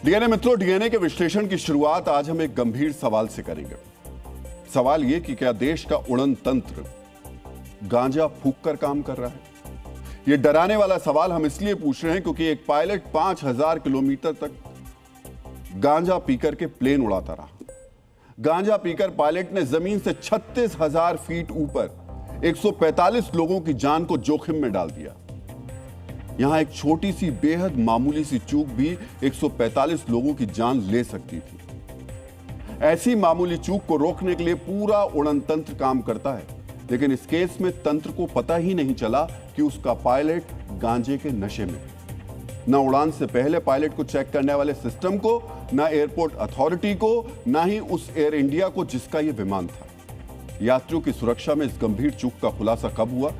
DNA मित्रों, DNA के विश्लेषण की शुरुआत आज हम एक गंभीर सवाल से करेंगे। सवाल यह कि क्या देश का उड़न तंत्र गांजा फूंक कर काम कर रहा है? यह डराने वाला सवाल हम इसलिए पूछ रहे हैं क्योंकि एक पायलट 5000 किलोमीटर तक गांजा पीकर के प्लेन उड़ाता रहा। गांजा पीकर पायलट ने जमीन से 36,000 फीट ऊपर 145 लोगों की जान को जोखिम में डाल दिया। यहां एक छोटी सी बेहद मामूली सी चूक भी 145 लोगों की जान ले सकती थी। ऐसी मामूली चूक को रोकने के लिए पूरा उड़न तंत्र काम करता है, लेकिन इस केस में तंत्र को पता ही नहीं चला कि उसका पायलट गांजे के नशे में। न उड़ान से पहले पायलट को चेक करने वाले सिस्टम को, न एयरपोर्ट अथॉरिटी को, न ही उस एयर इंडिया को जिसका यह विमान था। यात्रियों की सुरक्षा में इस गंभीर चूक का खुलासा कब हुआ?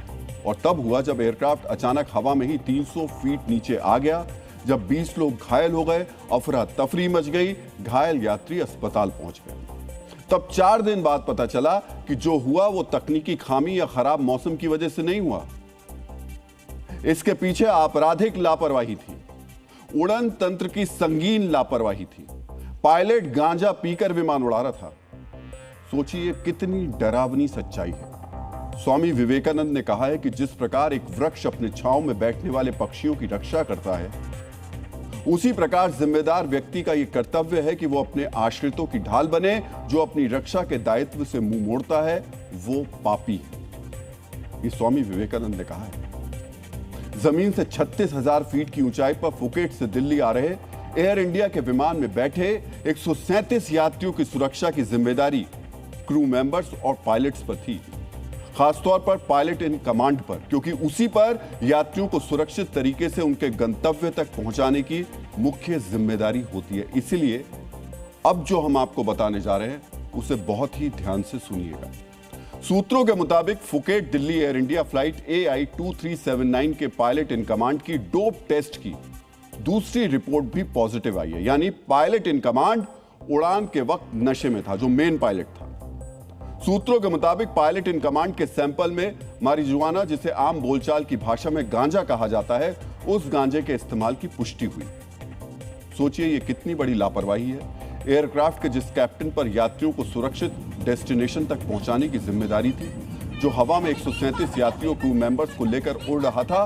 और तब हुआ जब एयरक्राफ्ट अचानक हवा में ही 300 फीट नीचे आ गया, जब 20 लोग घायल हो गए, अफरा तफरी मच गई, घायल यात्री अस्पताल पहुंच गए। तब 4 दिन बाद पता चला कि जो हुआ वो तकनीकी खामी या खराब मौसम की वजह से नहीं हुआ। इसके पीछे आपराधिक लापरवाही थी, उड़न तंत्र की संगीन लापरवाही थी। पायलट गांजा पीकर विमान उड़ा रहा था। सोचिए कितनी डरावनी सच्चाई है। स्वामी विवेकानंद ने कहा है कि जिस प्रकार एक वृक्ष अपने छांव में बैठने वाले पक्षियों की रक्षा करता है, उसी प्रकार जिम्मेदार व्यक्ति का यह कर्तव्य है कि वो अपने आश्रितों की ढाल बने। जो अपनी रक्षा के दायित्व से मुंह मोड़ता है वो पापी है, ये स्वामी विवेकानंद ने कहा है। जमीन से 36,000 फीट की ऊंचाई पर फुकेट से दिल्ली आ रहे एयर इंडिया के विमान में बैठे 137 यात्रियों की सुरक्षा की जिम्मेदारी क्रू मेंबर्स और पायलट्स पर थी, खासतौर पर पायलट इन कमांड पर, क्योंकि उसी पर यात्रियों को सुरक्षित तरीके से उनके गंतव्य तक पहुंचाने की मुख्य जिम्मेदारी होती है। इसलिए अब जो हम आपको बताने जा रहे हैं उसे बहुत ही ध्यान से सुनिएगा। सूत्रों के मुताबिक Phuket Delhi air India flight AI 2379 के पायलट इन कमांड की डोप टेस्ट की दूसरी रिपोर्ट भी पॉजिटिव आई है। यानी पायलट इन कमांड उड़ान के वक्त नशे में था, जो मेन पायलट था। सूत्रों के मुताबिक पायलट इन कमांड के सैंपल में मारिजुआना, जिसे आम बोलचाल की भाषा में गांजा कहा जाता है, उस गांजे के इस्तेमाल की पुष्टि हुई। सोचिए ये कितनी बड़ी लापरवाही है। एयरक्राफ्ट के जिस कैप्टन पर यात्रियों को सुरक्षित डेस्टिनेशन तक पहुंचाने की जिम्मेदारी थी, जो हवा में 137 यात्रियों क्रू मेंबर्स को लेकर उड़ रहा था,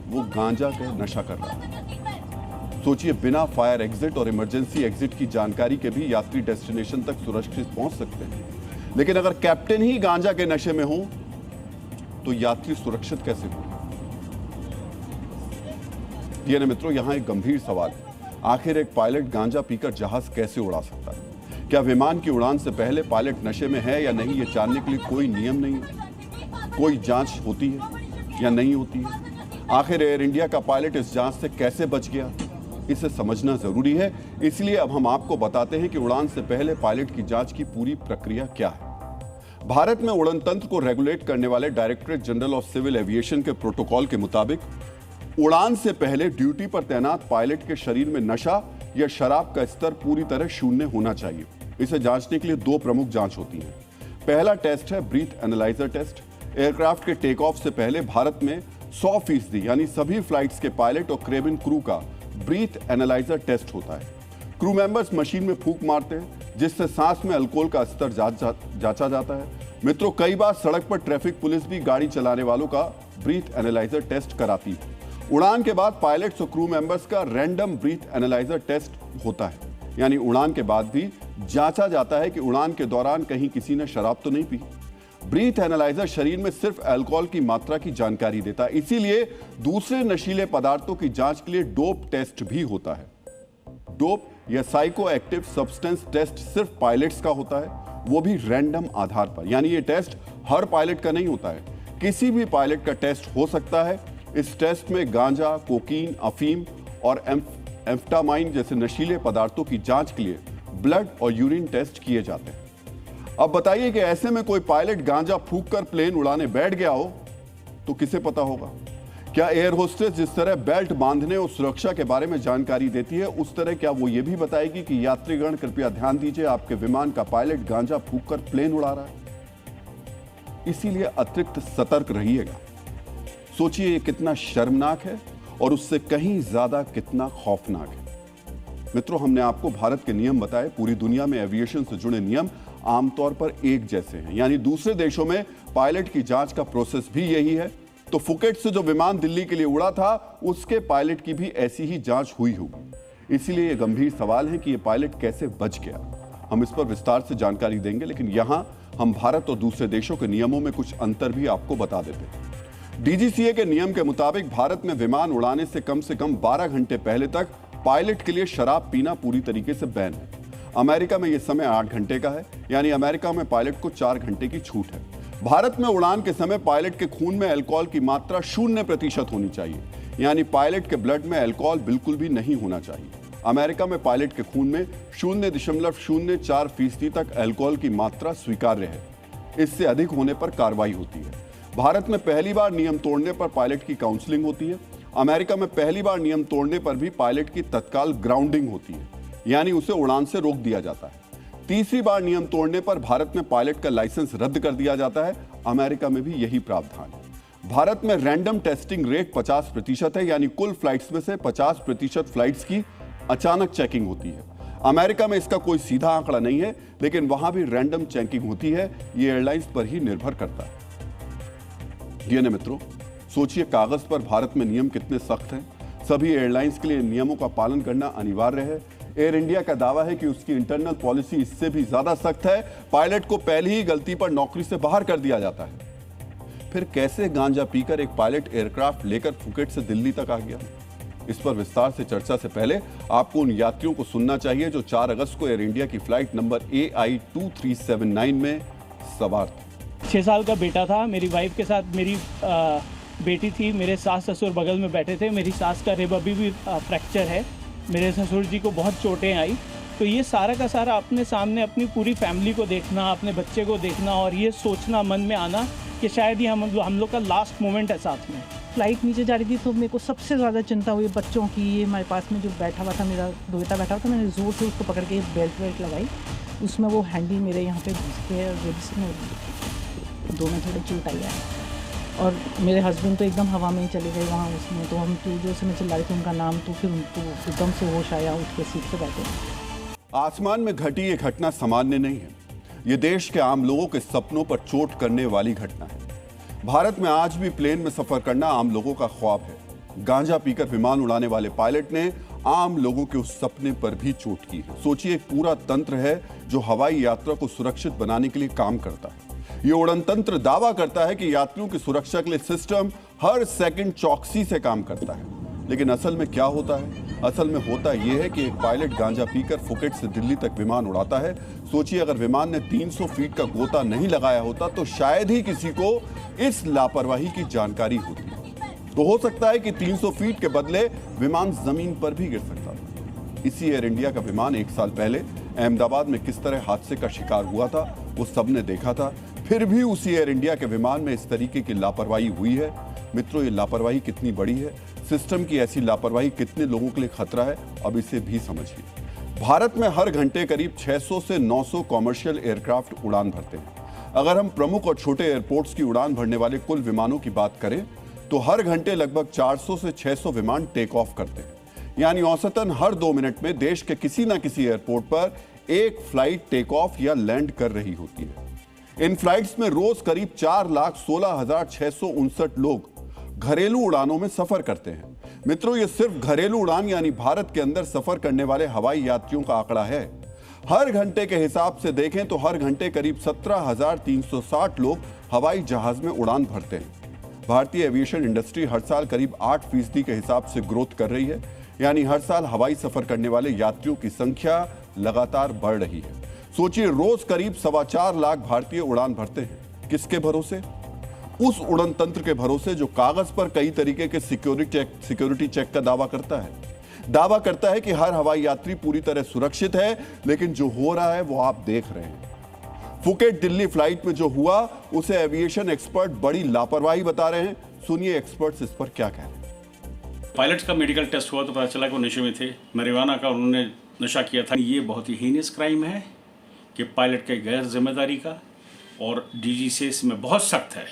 वो गांजा का नशा कर रहा था। सोचिए बिना फायर एग्जिट और इमरजेंसी एग्जिट की जानकारी के भी यात्री डेस्टिनेशन तक सुरक्षित पहुंच सकते हैं, लेकिन अगर कैप्टन ही गांजा के नशे में हो तो यात्री सुरक्षित कैसे हो? ये ना मित्रों, यहां एक गंभीर सवाल है। आखिर एक पायलट गांजा पीकर जहाज कैसे उड़ा सकता है? क्या विमान की उड़ान से पहले पायलट नशे में है या नहीं, यह जानने के लिए कोई नियम नहीं है? कोई जांच होती है या नहीं होती है? आखिर एयर इंडिया का पायलट इस जांच से कैसे बच गया, इसे समझना जरूरी है। इसलिए अब हम आपको बताते हैं कि उड़ान से पहले पायलट की जांच की पूरी प्रक्रिया क्या है। भारत में उड़न तंत्र को रेगुलेट करने वाले Directorate General of Civil Aviation के प्रोटोकॉल के मुताबिक उड़ान से पहले ड्यूटी पर तैनात पायलट के शरीर में नशा या शराब का स्तर पूरी तरह शून्य होना चाहिए। इसे जांचने के लिए 2 प्रमुख जांच होती हैं। पहला टेस्ट है ब्रीथ एनालाइजर टेस्ट। एयरक्राफ्ट के टेक ऑफ से पहले भारत में 100% यानी सभी फ्लाइट्स के पायलट और केबिन क्रू का ब्रीथ एनालाइजर टेस्ट होता है। क्रू मेंबर्स मशीन में फूंक मारते हैं, जिससे सांस में अल्कोहल का स्तर जांचा जाता है। मित्रों, कई बार सड़क पर ट्रैफिक पुलिस भी गाड़ी चलाने वालों का ब्रीथ एनालाइजर टेस्ट कराती है। उड़ान के बाद पायलट्स और क्रू मेंबर्स का रैंडम ब्रीथ एनालाइजर टेस्ट होता है, यानी उड़ान के बाद भी जांचा जाता है कि उड़ान के दौरान कहीं किसी ने शराब तो नहीं पी। ब्रीथ एनालाइजर शरीर में सिर्फ अल्कोहल की मात्रा की जानकारी देता है, इसीलिए दूसरे नशीले पदार्थों की जांच के लिए डोप टेस्ट भी होता है। डोप या साइको एक्टिव सब्सटेंस टेस्ट सिर्फ पायलट्स का होता है, वो भी रैंडम आधार पर। यानी ये टेस्ट हर पायलट का नहीं होता है, किसी भी पायलट का टेस्ट हो सकता है। इस टेस्ट में गांजा, कोकीन, अफीम और एम्फेटामाइन जैसे नशीले पदार्थों की जांच के लिए ब्लड और यूरिन टेस्ट किए जाते हैं। अब बताइए कि ऐसे में कोई पायलट गांजा फूंक कर प्लेन उड़ाने बैठ गया हो तो किसे पता होगा? क्या एयर होस्टेस जिस तरह बेल्ट बांधने और सुरक्षा के बारे में जानकारी देती है, उस तरह क्या वो ये भी बताएगी कि यात्रीगण कृपया ध्यान दीजिए, आपके विमान का पायलट गांजा फूंक कर प्लेन उड़ा रहा है? इसीलिए अतिरिक्त सतर्क रहिएगा। सोचिए ये कितना शर्मनाक है और उससे कहीं ज्यादा कितना खौफनाक है। मित्रों, हमने आपको भारत के नियम बताए। पूरी दुनिया में एविएशन से जुड़े नियम आमतौर पर एक जैसे हैं, यानी दूसरे देशों में पायलट की जांच का प्रोसेस भी यही है। तो फुकेट से जो विमान दिल्ली के लिए उड़ा था, उसके पायलट की भी ऐसी ही जांच हुई होगी। इसीलिए यह गंभीर सवाल है कि यह पायलट कैसे बच गया। हम इस पर विस्तार से जानकारी देंगे, लेकिन यहां हम भारत और दूसरे देशों के नियमों में कुछ अंतर भी आपको बता देते हैं। डीजीसीए के नियम के मुताबिक भारत में विमान उड़ाने से कम 12 घंटे पहले तक पायलट के लिए शराब पीना पूरी तरीके से बैन है। अमेरिका में यह समय 8 घंटे का है, यानी अमेरिका में पायलट को 4 घंटे की छूट है। भारत में उड़ान के समय पायलट के खून में अल्कोहल की मात्रा 0% होनी चाहिए, यानी पायलट के ब्लड में अल्कोहल बिल्कुल भी नहीं होना चाहिए। अमेरिका में पायलट के खून में 0.04% तक अल्कोहल की मात्रा स्वीकार्य है। इससे अधिक होने पर कार्रवाई होती है। भारत में पहली बार नियम तोड़ने पर पायलट की काउंसलिंग होती है। अमेरिका में पहली बार नियम तोड़ने पर भी पायलट की तत्काल ग्राउंडिंग होती है, यानी उसे उड़ान से रोक दिया जाता है। तीसरी बार नियम तोड़ने पर भारत में पायलट का लाइसेंस रद्द कर दिया जाता है। अमेरिका में भी यही प्रावधान है। भारत में रैंडम टेस्टिंग रेट 50% है, यानी कुल फ्लाइट्स में से 50% फ्लाइट्स की अचानक चेकिंग होती है। अमेरिका में इसका कोई सीधा आंकड़ा नहीं है, लेकिन वहां भी रैंडम चेकिंग होती है। ये एयरलाइंस पर ही निर्भर करता है। डीएनए मित्रों, सोचिए कागज पर भारत में नियम कितने सख्त हैं। सभी एयरलाइंस के लिए नियमों का पालन करना अनिवार्य है। एयर इंडिया का दावा है कि उसकी इंटरनल पॉलिसी इससे भी ज्यादा सख्त है। पायलट को पहली ही गलती पर नौकरी से बाहर कर दिया जाता है। फिर कैसे गांजा पीकर एक पायलट एयरक्राफ्ट लेकर फुकेट से दिल्ली तक आ गया? इस पर विस्तार से चर्चा से पहले आपको उन यात्रियों को सुनना चाहिए जो 4 अगस्त को एयर इंडिया की फ्लाइट नंबर AI2379 में सवार थे। 6 साल का बेटा था, मेरी वाइफ के साथ मेरी बेटी थी, मेरे सास ससुर बगल में बैठे थे। मेरी सास का रिब अभी भी फ्रैक्चर है, मेरे ससुर जी को बहुत चोटें आई। तो ये सारा का सारा अपने सामने अपनी पूरी फैमिली को देखना, अपने बच्चे को देखना और ये सोचना मन में आना कि शायद ये हम लोग का लास्ट मोमेंट है साथ में। फ्लाइट नीचे जा रही थी तो मेरे को सबसे ज़्यादा चिंता हुई बच्चों की। ये हमारे पास में जो बैठा हुआ था, मेरा बेटा बैठा हुआ था, मैंने ज़ोर से उसको पकड़ के बेल्ट लगाई। उसमें वो हैंडल मेरे यहाँ पे घुस के रिब्स में दो में थोड़ी चोट आई है। और मेरे हस्बैंड तो एकदम हवा में ही चले गए वहाँ उसमें। तो हम जो से मैं चिल्ला रही थी उनका नाम, तो फिर उनको एकदम से होश आया, उठ के सीट पे बैठे। आसमान में घटी ये घटना सामान्य नहीं है। ये देश के आम लोगों के सपनों पर चोट करने वाली घटना है। भारत में आज भी प्लेन में सफर करना आम लोगों का ख्वाब है। गांजा पीकर विमान उड़ाने वाले पायलट ने आम लोगों के उस सपने पर भी चोट की है। सोचिए, एक पूरा तंत्र है जो हवाई यात्रा को सुरक्षित बनाने के लिए काम करता है। ये उड़न तंत्र दावा करता है कि यात्रियों की सुरक्षा के लिए सिस्टम हर सेकंड चौकसी से काम करता है। लेकिन असल में क्या होता है? असल में होता यह है कि एक पायलट गांजा पीकर फुकेट से दिल्ली तक विमान उड़ाता है। सोचिए, अगर विमान ने 300 फीट का गोता नहीं लगाया होता तो शायद ही किसी को इस लापरवाही की जानकारी होती। तो हो सकता है कि 300 फीट के बदले विमान जमीन पर भी गिर सकता था। इसी एयर इंडिया का विमान 1 साल पहले अहमदाबाद में किस तरह हादसे का शिकार हुआ था, वो सबने देखा था। फिर भी उसी एयर इंडिया के विमान में इस तरीके की लापरवाही हुई है। मित्रों, ये लापरवाही कितनी बड़ी है? सिस्टम की ऐसी लापरवाही कितने लोगों के लिए खतरा है, अब इसे भी समझिए। भारत में हर घंटे करीब 600 से 900 कॉमर्शियल एयरक्राफ्ट उड़ान भरते हैं। अगर हम प्रमुख और छोटे एयरपोर्ट्स की उड़ान भरने वाले कुल विमानों की बात करें तो हर घंटे लगभग 400 से 600 विमान टेक ऑफ करते हैं। यानी औसतन हर 2 मिनट में देश के किसी न किसी एयरपोर्ट पर एक फ्लाइट टेक ऑफ या लैंड कर रही होती है। इन फ्लाइट्स में रोज करीब 4,16,659 लोग घरेलू उड़ानों में सफर करते हैं। मित्रों, ये सिर्फ घरेलू उड़ान यानी भारत के अंदर सफर करने वाले हवाई यात्रियों का आंकड़ा है। हर घंटे के हिसाब से देखें तो हर घंटे करीब 17,360 लोग हवाई जहाज में उड़ान भरते हैं। भारतीय एविएशन इंडस्ट्री हर साल करीब 8% के हिसाब से ग्रोथ कर रही है, यानी हर साल हवाई सफर करने वाले यात्रियों की संख्या लगातार बढ़ रही है। सोचिए, रोज करीब 4.25 लाख भारतीय उड़ान भरते हैं। किसके भरोसे? उस उड़न तंत्र के भरोसे जो कागज पर कई तरीके के सिक्योरिटी चेक का दावा करता है कि हर हवाई यात्री पूरी तरह सुरक्षित है, लेकिन जो हो रहा है वो आप देख रहे हैं। फुकेट दिल्ली फ्लाइट में जो हुआ उसे एविएशन एक्सपर्ट बड़ी लापरवाही बता रहे हैं। सुनिए एक्सपर्ट्स इस पर क्या कह रहे हैं। पायलट्स का मेडिकल टेस्ट हुआ तो पता चला कि वो नशे में थे, marijuana का उन्होंने नशा किया था। ये बहुत ही हीनियस क्राइम है कि पायलट के गैर जिम्मेदारी का, और डीजीसीए इसमें बहुत सख्त है।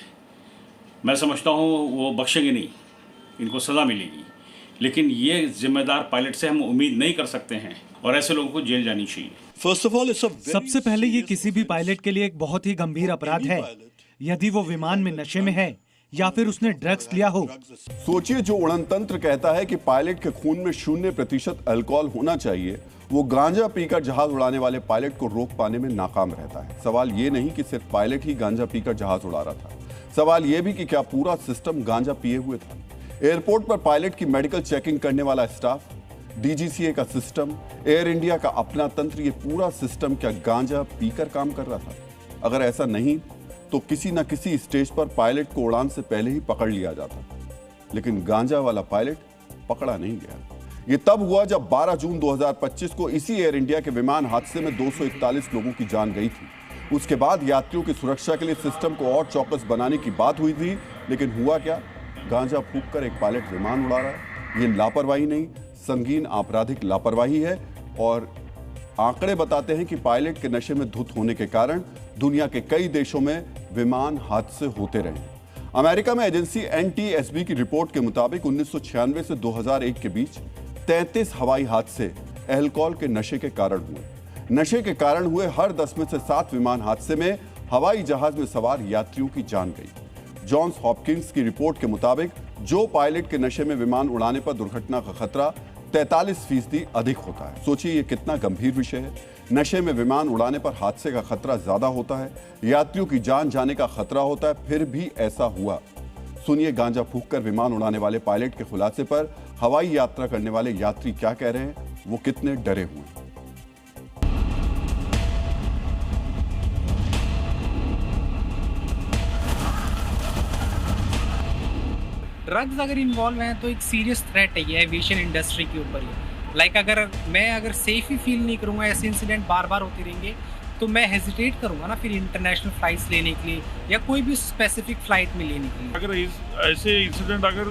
मैं समझता हूँ वो बख्शेंगे नहीं, इनको सज़ा मिलेगी। लेकिन ये जिम्मेदार पायलट से हम उम्मीद नहीं कर सकते हैं। और ऐसे लोगों को जेल जानी चाहिए। सबसे पहले ये किसी भी पायलट के लिए एक बहुत ही गंभीर अपराध है यदि वो विमान में नशे में है या फिर उसने ड्रग्स लिया हो। सोचिए, जो उड़न तंत्र कहता है कि पायलट के खून में 0% अल्कोहल होना चाहिए, वो गांजा पीकर जहाज उड़ाने वाले पायलट को रोक पाने में नाकाम रहता है। सवाल ये नहीं कि सिर्फ पायलट ही गांजा पीकर जहाज उड़ा रहा था, सवाल ये भी कि क्या पूरा सिस्टम गांजा पिए हुए था। एयरपोर्ट पर पायलट की मेडिकल चेकिंग करने वाला स्टाफ, डीजीसीए का सिस्टम, एयर इंडिया का अपना तंत्र, ये पूरा सिस्टम क्या गांजा पीकर काम कर रहा था? अगर ऐसा नहीं तो किसी न किसी स्टेज पर पायलट को उड़ान से पहले ही पकड़ लिया जाता, लेकिन गांजा वाला पायलट पकड़ा नहीं गया। यह तब हुआ जब 12 जून 2025 को इसी एयर इंडिया के विमान हादसे में 241 लोगों की जान गई थी। उसके बाद यात्रियों की सुरक्षा के लिए सिस्टम को और चौकस बनाने की बात हुई थी, लेकिन हुआ क्या? गांजा फूंककर एक पायलट विमान उड़ा रहा है। ये लापरवाही नहीं, संगीन आपराधिक लापरवाही है। और आंकड़े बताते हैं कि पायलट के नशे में धुत होने के कारण दुनिया के कई देशों में विमान हादसे होते रहे। अमेरिका में एजेंसी NTSB की रिपोर्ट के मुताबिक 1996 से 2001 के बीच 33 हवाई हादसे अल्कोहल के नशे के कारण हुए। नशे के कारण हुए हर 10 में से 7 विमान हादसे में हवाई जहाज में सवार यात्रियों की जान गई। जॉन्स हॉपकिंस की रिपोर्ट के मुताबिक जो पायलट के नशे में विमान उड़ाने पर दुर्घटना का खतरा 43% अधिक होता है। सोचिए ये कितना गंभीर विषय है। नशे में विमान उड़ाने पर हादसे का खतरा ज्यादा होता है, यात्रियों की जान जाने का खतरा होता है, फिर भी ऐसा हुआ। सुनिए गांजा फूंककर विमान उड़ाने वाले पायलट के खुलासे पर हवाई यात्रा करने वाले यात्री क्या कह रहे हैं, वो कितने डरे हुए हैं। ड्रग्स अगर इन्वॉल्व हैं तो एक सीरियस थ्रेट है ये एविएशन इंडस्ट्री के ऊपर ही। लाइक अगर सेफ ही फील नहीं करूँगा, ऐसे इंसिडेंट बार बार होते रहेंगे तो मैं हेजिटेट करूँगा ना फिर इंटरनेशनल फ्लाइट्स लेने के लिए या कोई भी स्पेसिफिक फ्लाइट में लेने के लिए। अगर ऐसे इंसिडेंट अगर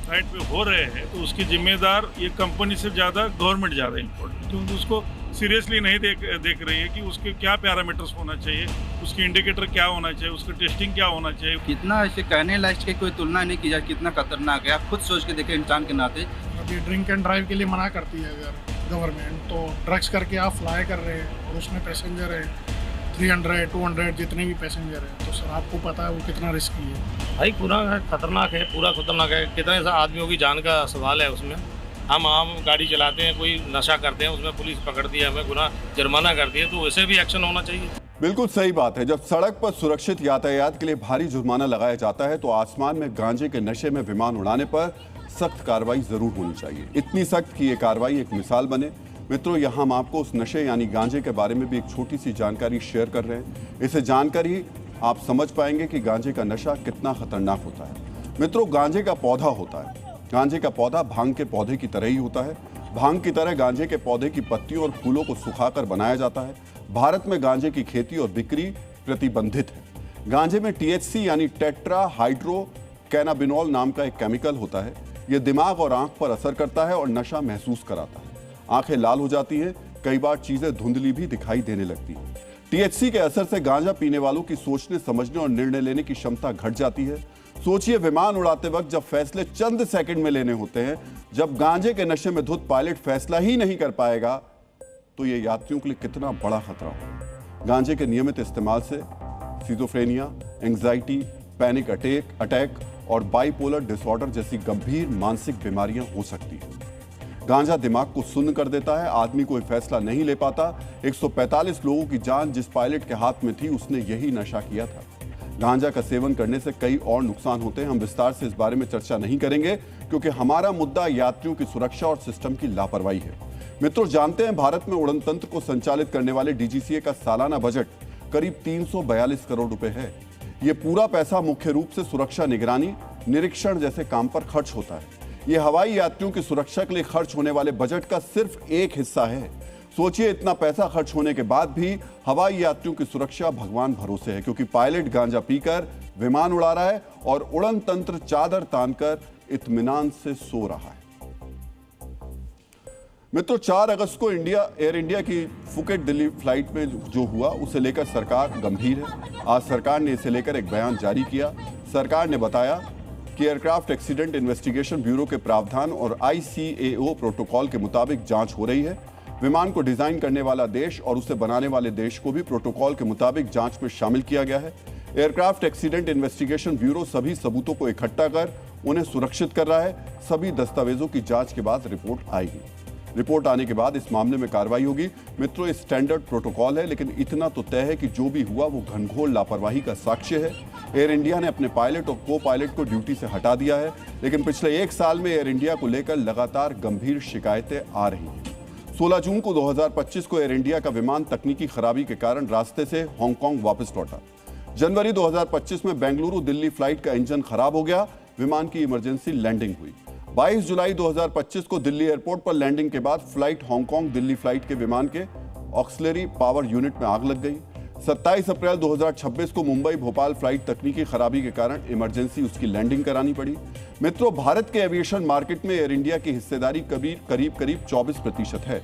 फ्लाइट पे हो रहे हैं तो उसकी जिम्मेदार ये कंपनी से ज़्यादा गवर्नमेंट ज़्यादा इम्पोर्टेंट, क्योंकि उसको सीरियसली नहीं देख रही है कि उसके क्या पैरामीटर्स होना चाहिए, उसकी इंडिकेटर क्या होना चाहिए, उसका टेस्टिंग क्या होना चाहिए। कितना ऐसे कहने लायक की कोई तुलना नहीं की जाए, कितना खतरनाक है। आप खुद सोच के देखें इंसान के नाते। अभी ड्रिंक एंड ड्राइव के लिए मना करती है अगर गवर्नमेंट, तो ड्रग्स करके आप फ्लाई कर रहे हैं और उसमें पैसेंजर है 300 200 जितने भी पैसेंजर हैं, तो सर आपको पता है वो कितना रिस्की है। भाई पूरा खतरनाक है, पूरा खतरनाक है। कितने आदमियों की जान का सवाल है उसमें। हम आम गाड़ी चलाते हैं, कोई नशा करते हैं, उसमें पुलिस पकड़ती है, हमें गुनाह जुर्माना करती है, तो वैसे भी एक्शन होना चाहिए। बिल्कुल सही बात है। जब सड़क पर सुरक्षित यातायात के लिए भारी जुर्माना लगाया जाता है तो आसमान में गांजे के नशे में विमान उड़ाने पर सख्त कार्रवाई जरूर होनी चाहिए। इतनी सख्त कि ये कार्रवाई एक मिसाल बने। मित्रों, यहाँ हम आपको उस नशे यानी गांजे के बारे में भी एक छोटी सी जानकारी शेयर कर रहे हैं। इसे जानकर ही आप समझ पाएंगे कि गांजे का नशा कितना खतरनाक होता है। मित्रों, गांजे का पौधा होता है। गांजे का पौधा भांग के पौधे की तरह ही होता है। भांग की तरह गांजे के पौधे की पत्तियों और फूलों को सुखाकर बनाया जाता है। भारत में गांजे की खेती और बिक्री प्रतिबंधित है। गांजे में THC यानी टेट्रा हाइड्रो कैनाबिनॉल नाम का एक केमिकल होता है। यह दिमाग और आंख पर असर करता है और नशा महसूस कराता है। आंखें लाल हो जाती हैं, कई बार चीजें धुंधली भी दिखाई देने लगती हैं। THC के असर से गांजा पीने वालों की सोचने, समझने और निर्णय लेने की क्षमता घट जाती है। सोचिए, विमान उड़ाते वक्त जब फैसले चंद सेकंड में लेने होते हैं, जब गांजे के नशे में धुत पायलट फैसला ही नहीं कर पाएगा तो यह यात्रियों के लिए कितना बड़ा खतरा होगा। गांजे के नियमित इस्तेमाल से सिजोफ्रेनिया, एंग्जाइटी, पैनिक अटैक और बाइपोलर डिसऑर्डर जैसी गंभीर मानसिक बीमारियां हो सकती हैं। गांजा दिमाग को सुन्न कर देता है, आदमी कोई फैसला नहीं ले पाता। 145 लोगों की जान जिस पायलट के हाथ में थी उसने यही नशा किया था। गांजा का सेवन करने से कई और नुकसान होते हैं। हम विस्तार से इस बारे में चर्चा नहीं करेंगे क्योंकि हमारा मुद्दा यात्रियों की सुरक्षा और सिस्टम की लापरवाही है। मित्रों, जानते हैं भारत में उड़न तंत्र को संचालित करने वाले DGCA का सालाना बजट करीब 342 करोड़ रुपए है। यह पूरा पैसा मुख्य रूप से सुरक्षा, निगरानी, निरीक्षण जैसे काम पर खर्च होता है। यह हवाई यात्रियों की सुरक्षा के लिए खर्च होने वाले बजट का सिर्फ एक हिस्सा है। सोचिए, इतना पैसा खर्च होने के बाद भी हवाई यात्रियों की सुरक्षा भगवान भरोसे है, क्योंकि पायलट गांजा पीकर विमान उड़ा रहा है और उड़न तंत्र चादर तानकर इत्मीनान से सो रहा है। मित्रों, 4 अगस्त को एयर इंडिया की फुकेट दिल्ली फ्लाइट में जो हुआ उसे लेकर सरकार गंभीर है। आज सरकार ने इसे लेकर एक बयान जारी किया। सरकार ने बताया कि एयरक्राफ्ट एक्सीडेंट इन्वेस्टिगेशन ब्यूरो के प्रावधान और ICAO प्रोटोकॉल के मुताबिक जांच हो रही है। विमान को डिजाइन करने वाला देश और उसे बनाने वाले देश को भी प्रोटोकॉल के मुताबिक जांच में शामिल किया गया है। एयरक्राफ्ट एक्सीडेंट इन्वेस्टिगेशन ब्यूरो सभी सबूतों को इकट्ठा कर उन्हें सुरक्षित कर रहा है। सभी दस्तावेजों की जांच के बाद रिपोर्ट आएगी। रिपोर्ट आने के बाद इस मामले में कार्रवाई होगी। मित्रों, ये स्टैंडर्ड प्रोटोकॉल है, लेकिन इतना तो तय है कि जो भी हुआ वो घनघोर लापरवाही का साक्ष्य है। एयर इंडिया ने अपने पायलट और को पायलट को ड्यूटी से हटा दिया है, लेकिन पिछले 1 साल में एयर इंडिया को लेकर लगातार गंभीर शिकायतें आ रही हैं। 16 जून को 2025 को एयर इंडिया का विमान तकनीकी खराबी के कारण रास्ते से हांगकांग वापस लौटा। जनवरी 2025 में बेंगलुरु दिल्ली फ्लाइट का इंजन खराब हो गया, विमान की इमरजेंसी लैंडिंग हुई। 22 जुलाई 2025 को दिल्ली एयरपोर्ट पर लैंडिंग के बाद फ्लाइट हांगकांग दिल्ली फ्लाइट के विमान के ऑक्सिलरी पावर यूनिट में आग लग गई। 27 अप्रैल 2026 को मुंबई भोपाल फ्लाइट तकनीकी खराबी के कारण इमरजेंसी उसकी लैंडिंग करानी पड़ी। मित्रों, भारत के एविएशन मार्केट में एयर इंडिया की हिस्सेदारी करीब 24% है,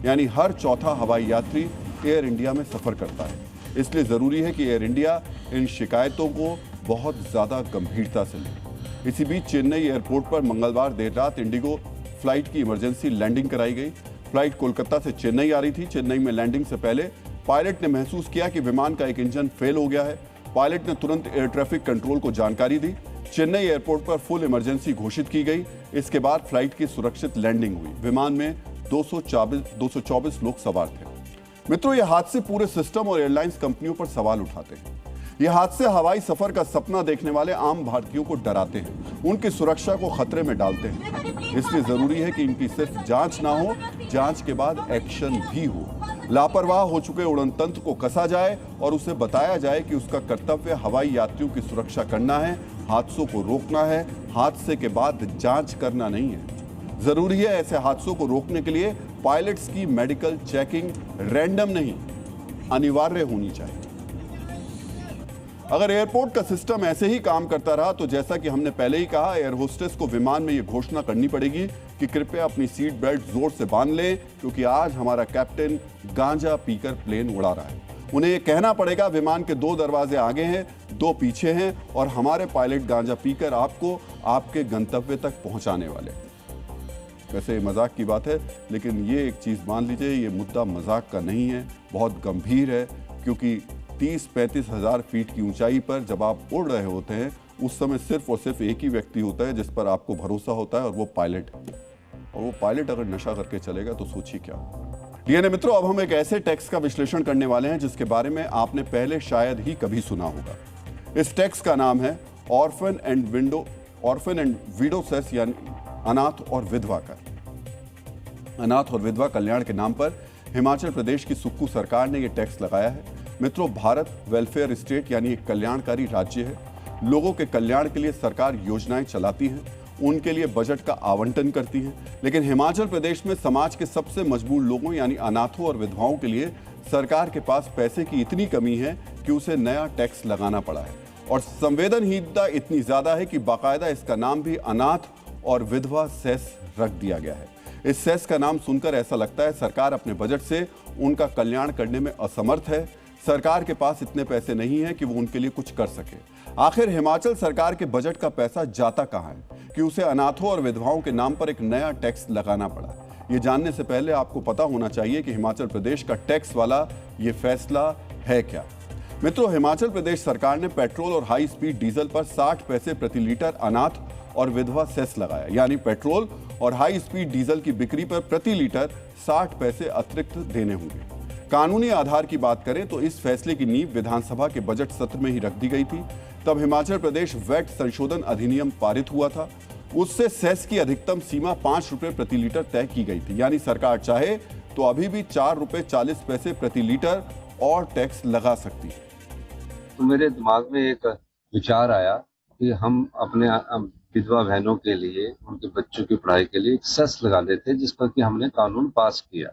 यानी हर चौथा हवाई यात्री एयर इंडिया में सफर करता है। इसलिए जरूरी है कि एयर इंडिया इन शिकायतों को बहुत ज्यादा गंभीरता से ले। इसी बीच चेन्नई एयरपोर्ट पर मंगलवार देर रात इंडिगो फ्लाइट की इमरजेंसी लैंडिंग कराई गई। फ्लाइट कोलकाता से चेन्नई आ रही थी। चेन्नई में लैंडिंग से पहले पायलट ने महसूस किया कि विमान का एक इंजन फेल हो गया है। पायलट ने तुरंत एयर ट्रैफिक कंट्रोल को जानकारी दी। चेन्नई एयरपोर्ट पर फुल इमरजेंसी घोषित की गई। इसके बाद फ्लाइट की सुरक्षित लैंडिंग हुई। विमान में 224 लोग सवार थे। मित्रों, यह हादसे पूरे सिस्टम और एयरलाइंस कंपनियों पर सवाल उठाते हैं। यह हादसे हवाई सफर का सपना देखने वाले आम भारतीयों को डराते हैं, उनकी सुरक्षा को खतरे में डालते हैं। इसलिए जरूरी है कि इनकी सिर्फ जांच ना हो, जांच के बाद एक्शन भी हो। लापरवाह हो चुके उड़न तंत्र को कसा जाए और उसे बताया जाए कि उसका कर्तव्य हवाई यात्रियों की सुरक्षा करना है, हादसों को रोकना है, हादसे के बाद जांच करना नहीं है। जरूरी है ऐसे हादसों को रोकने के लिए पायलट्स की मेडिकल चेकिंग रैंडम नहीं, अनिवार्य होनी चाहिए। अगर एयरपोर्ट का सिस्टम ऐसे ही काम करता रहा तो जैसा कि हमने पहले ही कहा, एयर होस्टेस को विमान में यह घोषणा करनी पड़ेगी कि कृपया अपनी सीट बेल्ट जोर से बांध लें, क्योंकि आज हमारा कैप्टन गांजा पीकर प्लेन उड़ा रहा है। उन्हें यह कहना पड़ेगा विमान के 2 दरवाजे आगे हैं, 2 पीछे हैं और हमारे पायलट गांजा पीकर आपको आपके गंतव्य तक पहुंचाने वाले। वैसे मजाक की बात है, लेकिन ये एक चीज मान लीजिए, ये मुद्दा मजाक का नहीं है, बहुत गंभीर है। क्योंकि 30-35 हजार फीट की ऊंचाई पर जब आप उड़ रहे होते हैं, उस समय सिर्फ और सिर्फ एक ही व्यक्ति होता है जिस पर आपको भरोसा होता है, और वो पायलट है। और वो पायलट अगर नशा करके चलेगा तो सोचिए क्या होगा। डीएनए मित्रों, अब हम एक ऐसे टेक्स्ट का विश्लेषण करने वाले हैं जिसके बारे में आपने पहले शायद ही कभी सुना होगा। इस टेक्स्ट का नाम है ऑर्फन एंड विडो सेस, यानी अनाथ और विधवा कर। अनाथ और विधवा कल्याण के नाम पर हिमाचल प्रदेश की सुक्खू सरकार ने यह टैक्स लगाया है। मित्रों, भारत वेलफेयर स्टेट यानी एक कल्याणकारी राज्य है। लोगों के कल्याण के लिए सरकार योजनाएं चलाती है, उनके लिए बजट का आवंटन करती है। लेकिन हिमाचल प्रदेश में समाज के सबसे मजबूर लोगों यानी अनाथों और विधवाओं के लिए सरकार के पास पैसे की इतनी कमी है कि उसे नया टैक्स लगाना पड़ा है। और संवेदनहीनता इतनी ज्यादा है कि बाकायदा इसका नाम भी अनाथ और विधवा सेस रख दिया गया है। इस सेस का नाम सुनकर ऐसा लगता है सरकार अपने बजट से उनका कल्याण करने में असमर्थ है। सरकार के पास इतने पैसे नहीं है कि वो उनके लिए कुछ कर सके। आखिर हिमाचल सरकार के बजट का पैसा जाता कहां है कि उसे अनाथों और विधवाओं के नाम पर एक नया टैक्स लगाना पड़ा। ये जानने से पहले आपको पता होना चाहिए कि हिमाचल प्रदेश का टैक्स वाला ये फैसला है क्या। मित्रों, हिमाचल प्रदेश सरकार ने पेट्रोल और हाई स्पीड डीजल पर 60 पैसे प्रति लीटर अनाथ और विधवा सेस लगाया, यानी पेट्रोल और हाई स्पीड डीजल की बिक्री पर प्रति लीटर 60 पैसे अतिरिक्त देने होंगे। कानूनी आधार की बात करें तो इस फैसले की नींव विधानसभा के बजट सत्र में ही रख दी गई थी। तब हिमाचल प्रदेश वैट संशोधन अधिनियम पारित हुआ था। उससे सेस की अधिकतम सीमा 5 रुपए प्रति लीटर तय की गई थी, यानी सरकार चाहे तो अभी भी 4 रुपए 40 पैसे प्रति लीटर और टैक्स लगा सकती है। तो मेरे दिमाग में एक विचार आया कि हम अपने विधवा बहनों के लिए, उनके बच्चों की पढ़ाई के लिए एक सेस लगा देते, जिस पर कि हमने कानून पास किया।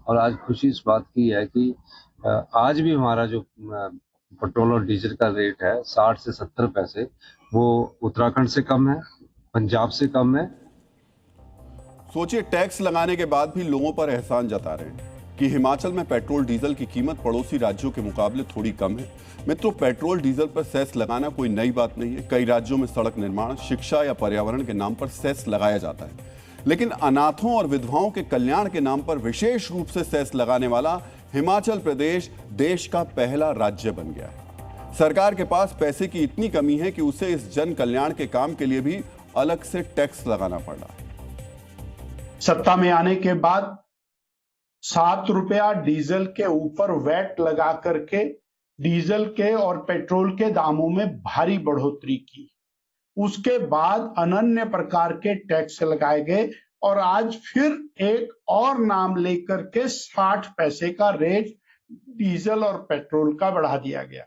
और आज खुशी इस बात की है कि आज भी हमारा जो पेट्रोल और डीजल का रेट है 60 से 70 पैसे, वो उत्तराखंड से कम है, पंजाब से कम है। सोचिए, टैक्स लगाने के बाद भी लोगों पर एहसान जता रहे हैं कि हिमाचल में पेट्रोल डीजल की कीमत पड़ोसी राज्यों के मुकाबले थोड़ी कम है। मित्रों, पेट्रोल डीजल पर सेस लगाना कोई नई बात नहीं है। कई राज्यों में सड़क निर्माण, शिक्षा या पर्यावरण के नाम पर सेस लगाया जाता है। लेकिन अनाथों और विधवाओं के कल्याण के नाम पर विशेष रूप से सेस लगाने वाला हिमाचल प्रदेश देश का पहला राज्य बन गया है। सरकार के पास पैसे की इतनी कमी है कि उसे इस जन कल्याण के काम के लिए भी अलग से टैक्स लगाना पड़ रहा है। सत्ता में आने के बाद 7 रुपया डीजल के ऊपर वैट लगा करके डीजल के और पेट्रोल के दामों में भारी बढ़ोतरी की। उसके बाद अनन्य प्रकार के टैक्स लगाए गए और आज फिर एक और नाम लेकर के 60 पैसे का रेट डीजल और पेट्रोल का बढ़ा दिया गया।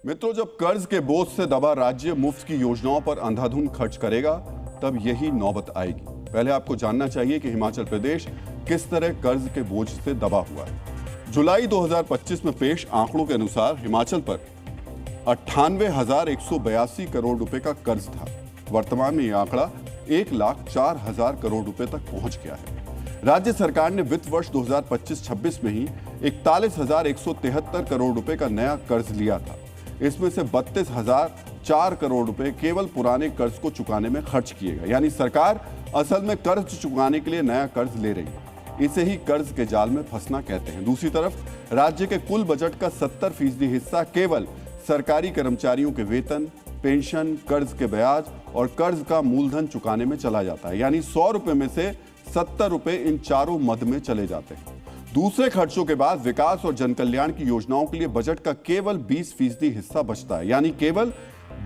मित्रों, जब कर्ज के बोझ से दबा राज्य मुफ्त की योजनाओं पर अंधाधुंध खर्च करेगा तब यही नौबत आएगी। पहले आपको जानना चाहिए कि हिमाचल प्रदेश किस तरह कर्ज के बोझ से दबा हुआ है। जुलाई 2025 में पेश आंकड़ों के अनुसार हिमाचल पर 98,182 करोड़ रुपए का कर्ज था। वर्तमान में यह आंकड़ा 1,04,000 करोड़ रुपए तक पहुंच गया है। राज्य सरकार ने वित्त वर्ष 2025-26 में ही 41,173 करोड़ रुपए का नया कर्ज लिया था। इसमें से 32,004 करोड़ रुपए केवल पुराने कर्ज को चुकाने में खर्च किए गए। यानी सरकार असल में कर्ज चुकाने के लिए नया कर्ज ले रही है। इसे ही कर्ज के जाल में फंसना कहते हैं। दूसरी तरफ राज्य के कुल बजट का 70% हिस्सा केवल सरकारी कर्मचारियों के वेतन, पेंशन, कर्ज के ब्याज और कर्ज का मूलधन चुकाने में चला जाता है। यानी 100 रुपए में से 70 रुपए इन चारों मद में चले जाते हैं। दूसरे खर्चों के बाद विकास और जनकल्याण की योजनाओं के लिए बजट का केवल 20% हिस्सा बचता है, यानी केवल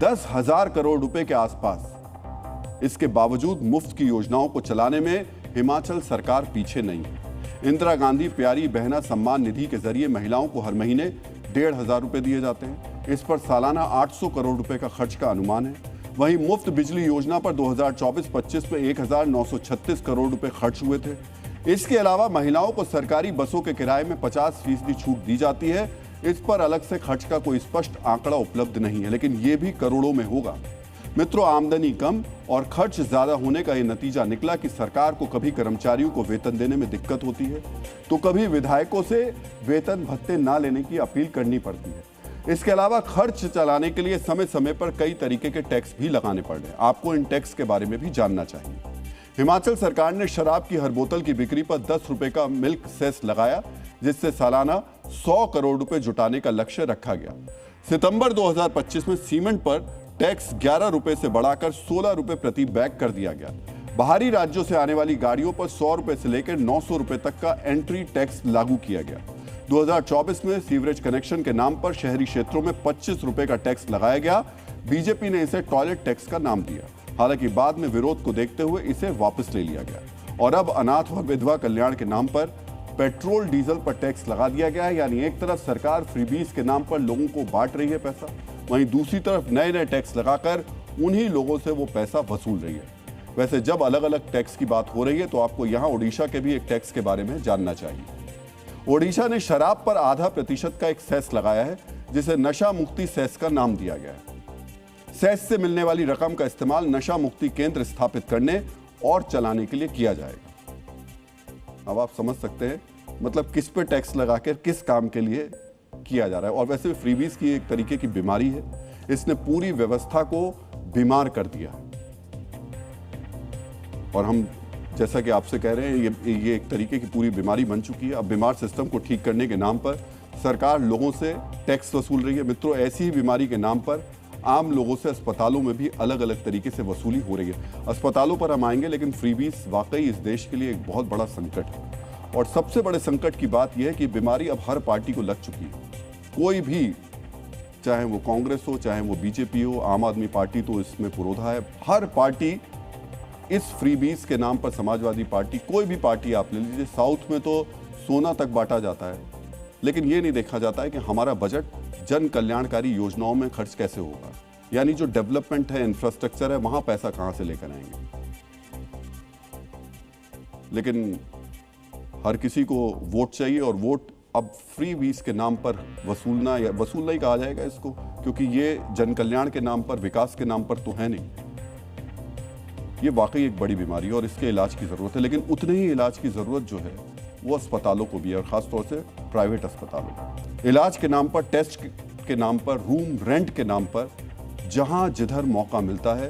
10,000 करोड़ रुपए के आसपास। इसके बावजूद मुफ्त की योजनाओं को चलाने में हिमाचल सरकार पीछे नहीं है। इंदिरा गांधी प्यारी बहना सम्मान निधि के जरिए महिलाओं को हर महीने 1,500 रुपए दिए जाते हैं। इस पर सालाना 800 करोड़ रुपए का खर्च का अनुमान है। वहीं मुफ्त बिजली योजना पर 2024-25 में 1,936 करोड़ रुपए खर्च हुए थे। इसके अलावा महिलाओं को सरकारी बसों के किराए में 50% छूट दी जाती है। इस पर अलग से खर्च का कोई स्पष्ट आंकड़ा उपलब्ध नहीं है, लेकिन यह भी करोड़ों में होगा। मित्रों, आमदनी कम और खर्च ज्यादा होने का यह नतीजा निकला कि सरकार को कभी कर्मचारियों को वेतन देने में दिक्कत होती है तो कभी विधायकों से वेतन भत्ते ना लेने की अपील करनी पड़ती है। इसके अलावा खर्च चलाने के लिए समय समय पर कई तरीके के टैक्स भी लगाने पड़ रहे हैं। आपको इन टैक्स के बारे में भी जानना चाहिए। हिमाचल सरकार ने शराब की हर बोतल की बिक्री पर 10 रुपए का मिल्क सेस लगाया, जिससे सालाना 100 करोड़ रुपए जुटाने का लक्ष्य रखा गया। सितंबर 2025 में सीमेंट पर टैक्स 11 रुपए से बढ़ाकर 16 रुपए प्रति बैग कर दिया गया। बाहरी राज्यों से आने वाली गाड़ियों पर 100 रुपए से लेकर 900 रुपए तक का एंट्री टैक्स लागू किया गया। 2024 में सीवरेज कनेक्शन के नाम पर शहरी क्षेत्रों में 25 रुपए का टैक्स लगाया गया। बीजेपी ने इसे टॉयलेट टैक्स का नाम दिया। हालांकि बाद में विरोध को देखते हुए इसे वापस ले लिया गया और अब अनाथ और विधवा कल्याण के नाम पर पेट्रोल डीजल पर टैक्स लगा दिया गया है। यानी एक तरफ सरकार फ्रीबीज के नाम पर लोगों को बांट रही है पैसा, वहीं दूसरी तरफ नए नए टैक्स लगाकर उन्हीं लोगों से वो पैसा वसूल रही है। वैसे जब अलग अलग टैक्स की बात हो रही है तो आपको यहां ओडिशा के भी एक टैक्स के बारे में जानना चाहिए। ओडिशा ने शराब पर 0.5% का एक सेस लगाया है, जिसे नशा मुक्ति सेस का नाम दिया गया है। सेस से मिलने वाली रकम का इस्तेमाल नशा मुक्ति केंद्र स्थापित करने और चलाने के लिए किया जाएगा। अब आप समझ सकते हैं मतलब किस पे टैक्स लगाकर किस काम के लिए किया जा रहा है। और वैसे भी फ्रीबीज की एक तरीके की बीमारी है, इसने पूरी व्यवस्था को बीमार कर दिया है। और हम जैसा कि आपसे कह रहे हैं ये एक तरीके की पूरी बीमारी बन चुकी है। अब बीमार सिस्टम को ठीक करने के नाम पर सरकार लोगों से टैक्स वसूल रही है। मित्रों, ऐसी ही बीमारी के नाम पर आम लोगों से अस्पतालों में भी अलग अलग तरीके से वसूली हो रही है। अस्पतालों पर हम आएंगे, लेकिन फ्रीबीज वाकई इस देश के लिए एक बहुत बड़ा संकट है। और सबसे बड़े संकट की बात यह है कि बीमारी अब हर पार्टी को लग चुकी है। कोई भी, चाहे वो कांग्रेस हो, चाहे वो बीजेपी हो, आम आदमी पार्टी तो इसमें पुरोधा है। हर पार्टी इस फ्रीबीज के नाम पर, समाजवादी पार्टी, कोई भी पार्टी आप ले लीजिए, साउथ में तो सोना तक बांटा जाता है, लेकिन ये नहीं देखा जाता है कि हमारा बजट जन कल्याणकारी योजनाओं में खर्च कैसे होगा। यानी जो डेवलपमेंट है, इंफ्रास्ट्रक्चर है, वहां पैसा कहां से लेकर आएंगे। लेकिन हर किसी को वोट चाहिए और वोट अब फ्रीबीज के नाम पर वसूलना, या वसूलना ही कहा जाएगा इसको, क्योंकि ये जन कल्याण के नाम पर, विकास के नाम पर तो है नहीं। ये वाकई एक बड़ी बीमारी है और इसके इलाज की जरूरत है। लेकिन उतने ही इलाज की जरूरत जो है वो अस्पतालों को भी है, और खासतौर से प्राइवेट अस्पतालों को। इलाज के नाम पर, टेस्ट के नाम पर, रूम रेंट के नाम पर, जहां जिधर मौका मिलता है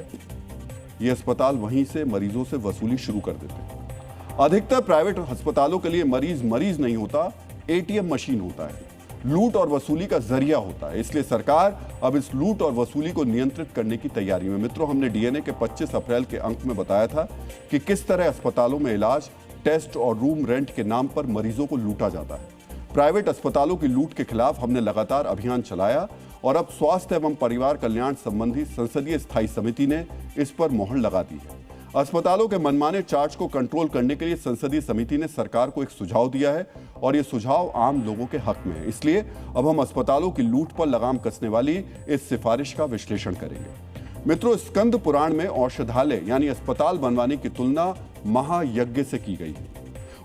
ये अस्पताल वहीं से मरीजों से वसूली शुरू कर देते हैं। अधिकतर प्राइवेट अस्पतालों के लिए मरीज नहीं होता, एटीएम मशीन होता है, लूट और वसूली का जरिया होता है। इसलिए सरकार अब इस लूट और वसूली को नियंत्रित करने की तैयारी में। मित्रों, हमने डीएनए के 25 अप्रैल के अंक में बताया था कि किस तरह अस्पतालों में इलाज, टेस्ट और रूम रेंट के नाम पर मरीजों को लूटा जाता है। प्राइवेट अस्पतालों की लूट के खिलाफ हमने लगातार अभियान चलाया और अब स्वास्थ्य एवं परिवार कल्याण संबंधी संसदीय स्थायी समिति ने इस पर मोहर लगा दी है। अस्पतालों के मनमाने चार्ज को कंट्रोल करने के लिए संसदीय समिति ने सरकार को एक सुझाव दिया है और यह सुझाव आम लोगों के हक में है। इसलिए अब हम अस्पतालों की लूट पर लगाम कसने वाली इस सिफारिश का विश्लेषण करेंगे। मित्रों, स्कंद पुराण में औषधालय यानी अस्पताल बनवाने की तुलना महायज्ञ से की गई है।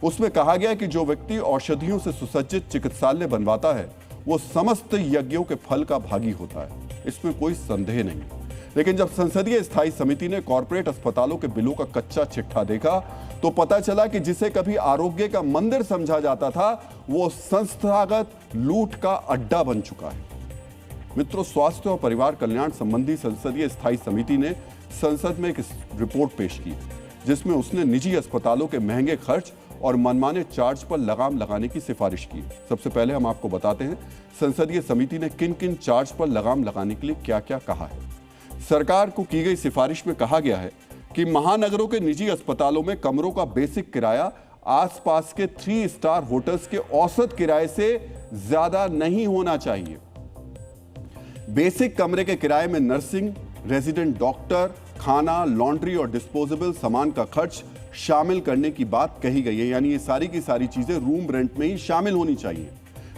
उसमें कहा गया कि जो व्यक्ति औषधियों से सुसज्जित चिकित्सालय बनवाता है वो समस्त यज्ञों के फल का भागी होता है, इसमें कोई संदेह नहीं। लेकिन जब संसदीय स्थायी समिति ने कॉर्पोरेट अस्पतालों के बिलों का कच्चा चिट्ठा देखा तो पता चला कि जिसे कभी आरोग्य का मंदिर समझा जाता था वो संस्थागत लूट का अड्डा बन चुका है। मित्रों, स्वास्थ्य और परिवार कल्याण संबंधी संसदीय स्थायी समिति ने संसद में एक रिपोर्ट पेश की जिसमें उसने निजी अस्पतालों के महंगे खर्च और मनमाने चार्ज पर लगाम लगाने की सिफारिश की। सबसे पहले हम आपको बताते हैं संसदीय समिति ने किन किन चार्ज पर लगाम लगाने के लिए क्या क्या कहा है। सरकार को की गई सिफारिश में कहा गया है कि महानगरों के निजी अस्पतालों में कमरों का बेसिक किराया आसपास के 3 स्टार होटल्स के औसत किराए से ज्यादा नहीं होना चाहिए। बेसिक कमरे के किराए में नर्सिंग, रेजिडेंट डॉक्टर, खाना, लॉन्ड्री और डिस्पोजेबल सामान का खर्च शामिल करने की बात कही गई है। यानी ये सारी की सारी चीजें रूम रेंट में ही शामिल होनी चाहिए।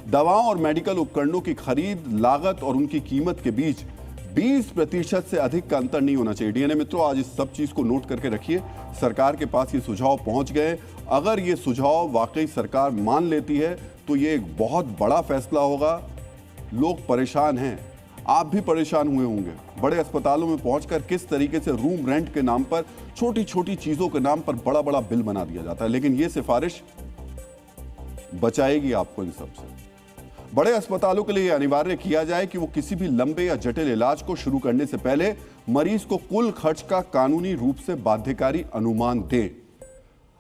दवाओं और मेडिकल उपकरणों की खरीद लागत और उनकी कीमत के बीच 20% से अधिक का अंतर नहीं होना चाहिए। डीएनए मित्रों, आज इस सब चीज को नोट करके रखिए। सरकार के पास ये सुझाव पहुंच गए। अगर ये सुझाव वाकई सरकार मान लेती है तो ये एक बहुत बड़ा फैसला होगा। लोग परेशान हैं, आप भी परेशान हुए होंगे। बड़े अस्पतालों में पहुंचकर किस तरीके से रूम रेंट के नाम पर, छोटी छोटी चीजों के नाम पर बड़ा बड़ा बिल बना दिया जाता है। लेकिन ये सिफारिश बचाएगी आपको इन सब से। बड़े अस्पतालों के लिए यह अनिवार्य किया जाए कि वो किसी भी लंबे या जटिल इलाज को शुरू करने से पहले मरीज को कुल खर्च का कानूनी रूप से बाध्यकारी अनुमान दें।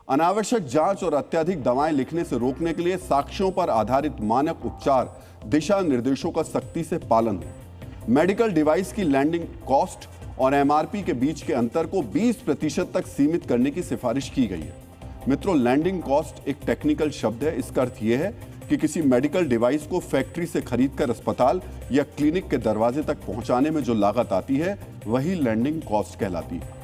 अनावश्यक जांच और अत्यधिक दवाएं लिखने से रोकने के लिए साक्ष्यों पर आधारित मानक उपचार दिशा निर्देशों का सख्ती से पालन हो। मेडिकल डिवाइस की लैंडिंग कॉस्ट और एमआरपी के बीच के अंतर को 20% तक सीमित करने की सिफारिश की गई है। मित्रों, लैंडिंग कॉस्ट एक टेक्निकल शब्द है। इसका अर्थ यह है कि किसी मेडिकल डिवाइस को फैक्ट्री से खरीदकर अस्पताल या क्लिनिक के दरवाजे तक पहुंचाने में जो लागत आती है वही लैंडिंग कॉस्ट कहलाती है।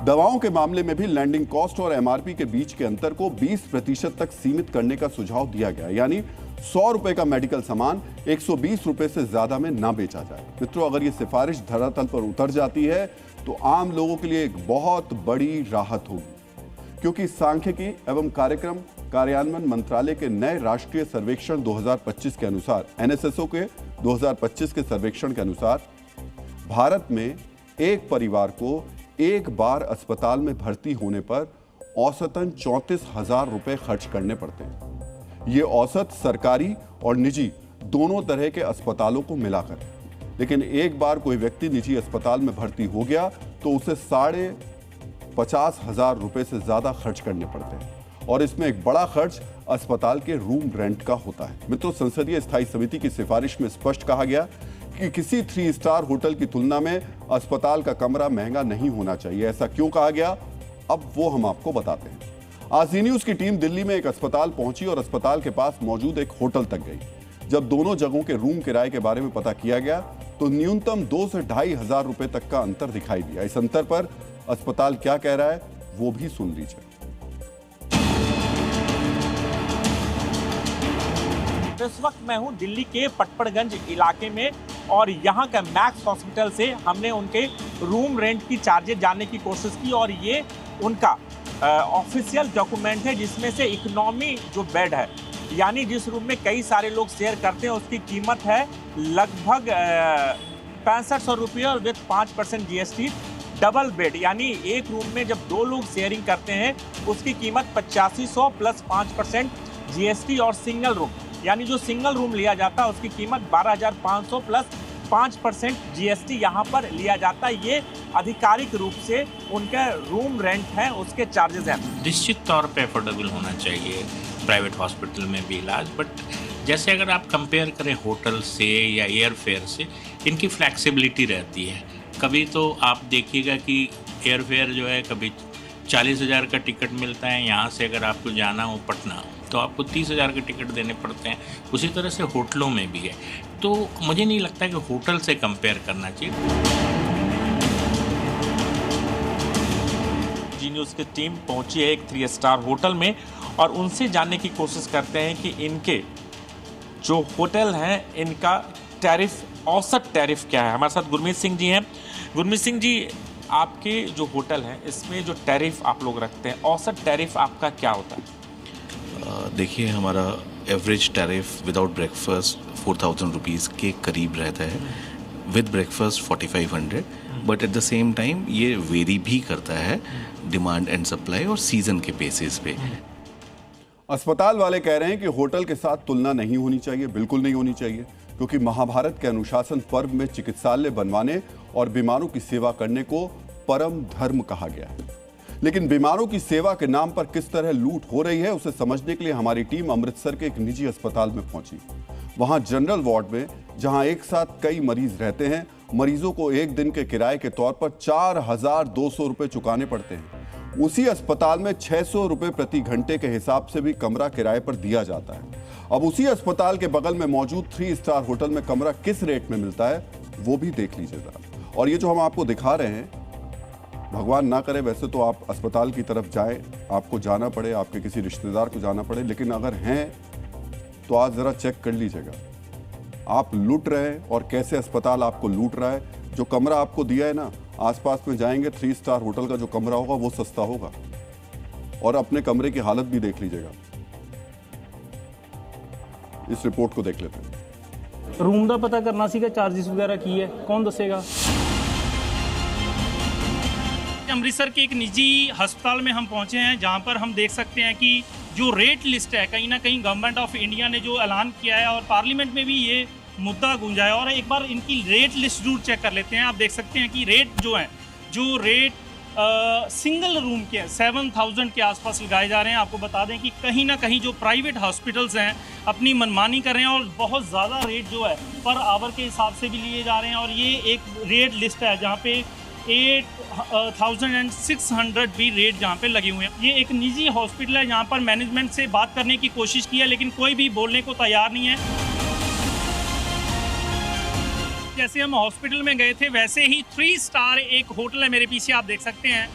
दवाओं के मामले में भी लैंडिंग कॉस्ट और एमआरपी के बीच के अंतर को 20% तक सीमित करने का सुझाव दिया गया, यानी 100 रुपए का मेडिकल सामान 120 रुपए से ज्यादा में ना बेचा जाए। मित्रों, अगर ये सिफारिश धरातल पर उतर जाती है तो आम लोगों के लिए एक बहुत बड़ी राहत होगी, क्योंकि सांख्यिकी एवं कार्यक्रम कार्यान्वयन मंत्रालय के नए राष्ट्रीय सर्वेक्षण 2025 के अनुसार, एनएसएसओ के 2025 के सर्वेक्षण के अनुसार भारत में एक परिवार को एक बार अस्पताल में भर्ती होने पर औसतन 34,000 रुपए खर्च करने पड़ते हैं। ये औसत सरकारी और निजी दोनों तरह के अस्पतालों को मिलाकर। लेकिन एक बार कोई व्यक्ति निजी अस्पताल में भर्ती हो गया तो उसे 50,500 रुपए से ज्यादा खर्च करने पड़ते हैं, और इसमें एक बड़ा खर्च अस्पताल के रूम रेंट का होता है। मित्रों, संसदीय स्थायी समिति की सिफारिश में स्पष्ट कहा गया कि किसी 3 स्टार होटल की तुलना में अस्पताल का कमरा महंगा नहीं होना चाहिए। ऐसा क्यों कहा गया, अब वो हम आपको बताते हैं। आज जी न्यूज की टीम दिल्ली में एक अस्पताल पहुंची और अस्पताल के पास मौजूद एक होटल तक गई। जब दोनों जगहों के रूम किराए के बारे में पता किया गया तो न्यूनतम 2 से 2,500 रुपए तक का अंतर दिखाई दिया। इस अंतर पर अस्पताल क्या कह रहा है वो भी सुन लीजिए। इस वक्त मैं हूं दिल्ली के पटपड़गंज इलाके में और यहां का मैक्स हॉस्पिटल से हमने उनके रूम रेंट की चार्जेस जानने की कोशिश की, और ये उनका ऑफिशियल डॉक्यूमेंट है जिसमें से इकोनॉमी जो बेड है, यानी जिस रूम में कई सारे लोग शेयर करते हैं, उसकी कीमत है लगभग 6500 रुपये और विथ 5% GST। डबल बेड यानी एक रूम में जब 2 लोग शेयरिंग करते हैं उसकी कीमत 8500 प्लस 5% GST, और सिंगल रूम यानी जो सिंगल रूम लिया जाता है उसकी कीमत 12,500 प्लस 5% GST यहाँ पर लिया जाता है। ये आधिकारिक रूप से उनका रूम रेंट है, उसके चार्जेस हैं। निश्चित तौर पे अफोर्डेबल होना चाहिए प्राइवेट हॉस्पिटल में भी इलाज, बट जैसे अगर आप कंपेयर करें होटल से या एयर फेयर से, इनकी फ्लैक्सिबिलिटी रहती है। कभी तो आप देखिएगा कि एयर फेयर जो है कभी 40,000 का टिकट मिलता है, यहाँ से अगर आपको जाना हो पटना तो आपको 30,000 के टिकट देने पड़ते हैं। उसी तरह से होटलों में भी है। तो मुझे नहीं लगता कि होटल से कंपेयर करना चाहिए। जी न्यूज़ की टीम पहुंची है एक 3 स्टार होटल में और उनसे जानने की कोशिश करते हैं कि इनके जो होटल हैं इनका टैरिफ, औसत टैरिफ क्या है। हमारे साथ गुरमीत सिंह जी हैं। गुरमीत सिंह जी, आपके जो होटल हैं इसमें जो टैरिफ आप लोग रखते हैं, औसत टैरिफ आपका क्या होता है? देखिए, हमारा average tariff without breakfast 4,000 rupees के करीब रहता है, with breakfast 4,500, but at the same time ये वेरी भी करता है डिमांड एंड सप्लाई और सीज़न के बेसिस पे। अस्पताल वाले कह रहे हैं कि होटल के साथ तुलना नहीं होनी चाहिए, बिल्कुल नहीं होनी चाहिए, क्योंकि महाभारत के अनुशासन पर्व में चिकित्सालय बनवाने और बीमारों की सेवा करने को परम धर्म कहा गया है। लेकिन बीमारों की सेवा के नाम पर किस तरह लूट हो रही है उसे समझने के लिए हमारी टीम अमृतसर के एक निजी अस्पताल में पहुंची। वहां जनरल वार्ड में, जहां एक साथ कई मरीज रहते हैं, मरीजों को एक दिन के किराए के तौर पर 4,200 रुपए चुकाने पड़ते हैं। उसी अस्पताल में 600 रुपए प्रति घंटे के हिसाब से भी कमरा किराए पर दिया जाता है। अब उसी अस्पताल के बगल में मौजूद 3 स्टार होटल में कमरा किस रेट में मिलता है वो भी देख लीजिए जरा। और ये जो हम आपको दिखा रहे हैं, भगवान ना करे वैसे तो आप अस्पताल की तरफ जाएं, आपको जाना पड़े, आपके किसी रिश्तेदार को जाना पड़े, लेकिन अगर हैं तो आज जरा चेक कर लीजिएगा आप लूट रहे हैं और कैसे अस्पताल आपको लूट रहा है। जो कमरा आपको दिया है ना, आसपास में जाएंगे 3 स्टार होटल का जो कमरा होगा वो सस्ता होगा। और अपने कमरे की हालत भी देख लीजिएगा। इस रिपोर्ट को देख लेते हैं। रूम का पता करना सीगा, चार्जेस वगैरह की है, कौन दसेगा? अमृतसर के एक निजी अस्पताल में हम पहुंचे हैं, जहां पर हम देख सकते हैं कि जो रेट लिस्ट है, कहीं ना कहीं गवर्नमेंट ऑफ इंडिया ने जो ऐलान किया है और पार्लियामेंट में भी ये मुद्दा गूंजा है। और एक बार इनकी रेट लिस्ट जरूर चेक कर लेते हैं। आप देख सकते हैं कि रेट जो है, जो रेट सिंगल रूम के 7,000 के आसपास लगाए जा रहे हैं। आपको बता दें कि कहीं ना कहीं जो प्राइवेट हॉस्पिटल्स हैं अपनी मनमानी कर रहे हैं और बहुत ज़्यादा रेट जो है पर आवर के हिसाब से भी लिए जा रहे हैं। और ये एक रेट लिस्ट है जहाँ पे 8,600 भी रेट जहाँ पे लगे हुए हैं। ये एक निजी हॉस्पिटल है, जहाँ पर मैनेजमेंट से बात करने की कोशिश की है, लेकिन कोई भी बोलने को तैयार नहीं है। जैसे हम हॉस्पिटल में गए थे वैसे ही 3 स्टार एक होटल है, मेरे पीछे आप देख सकते हैं।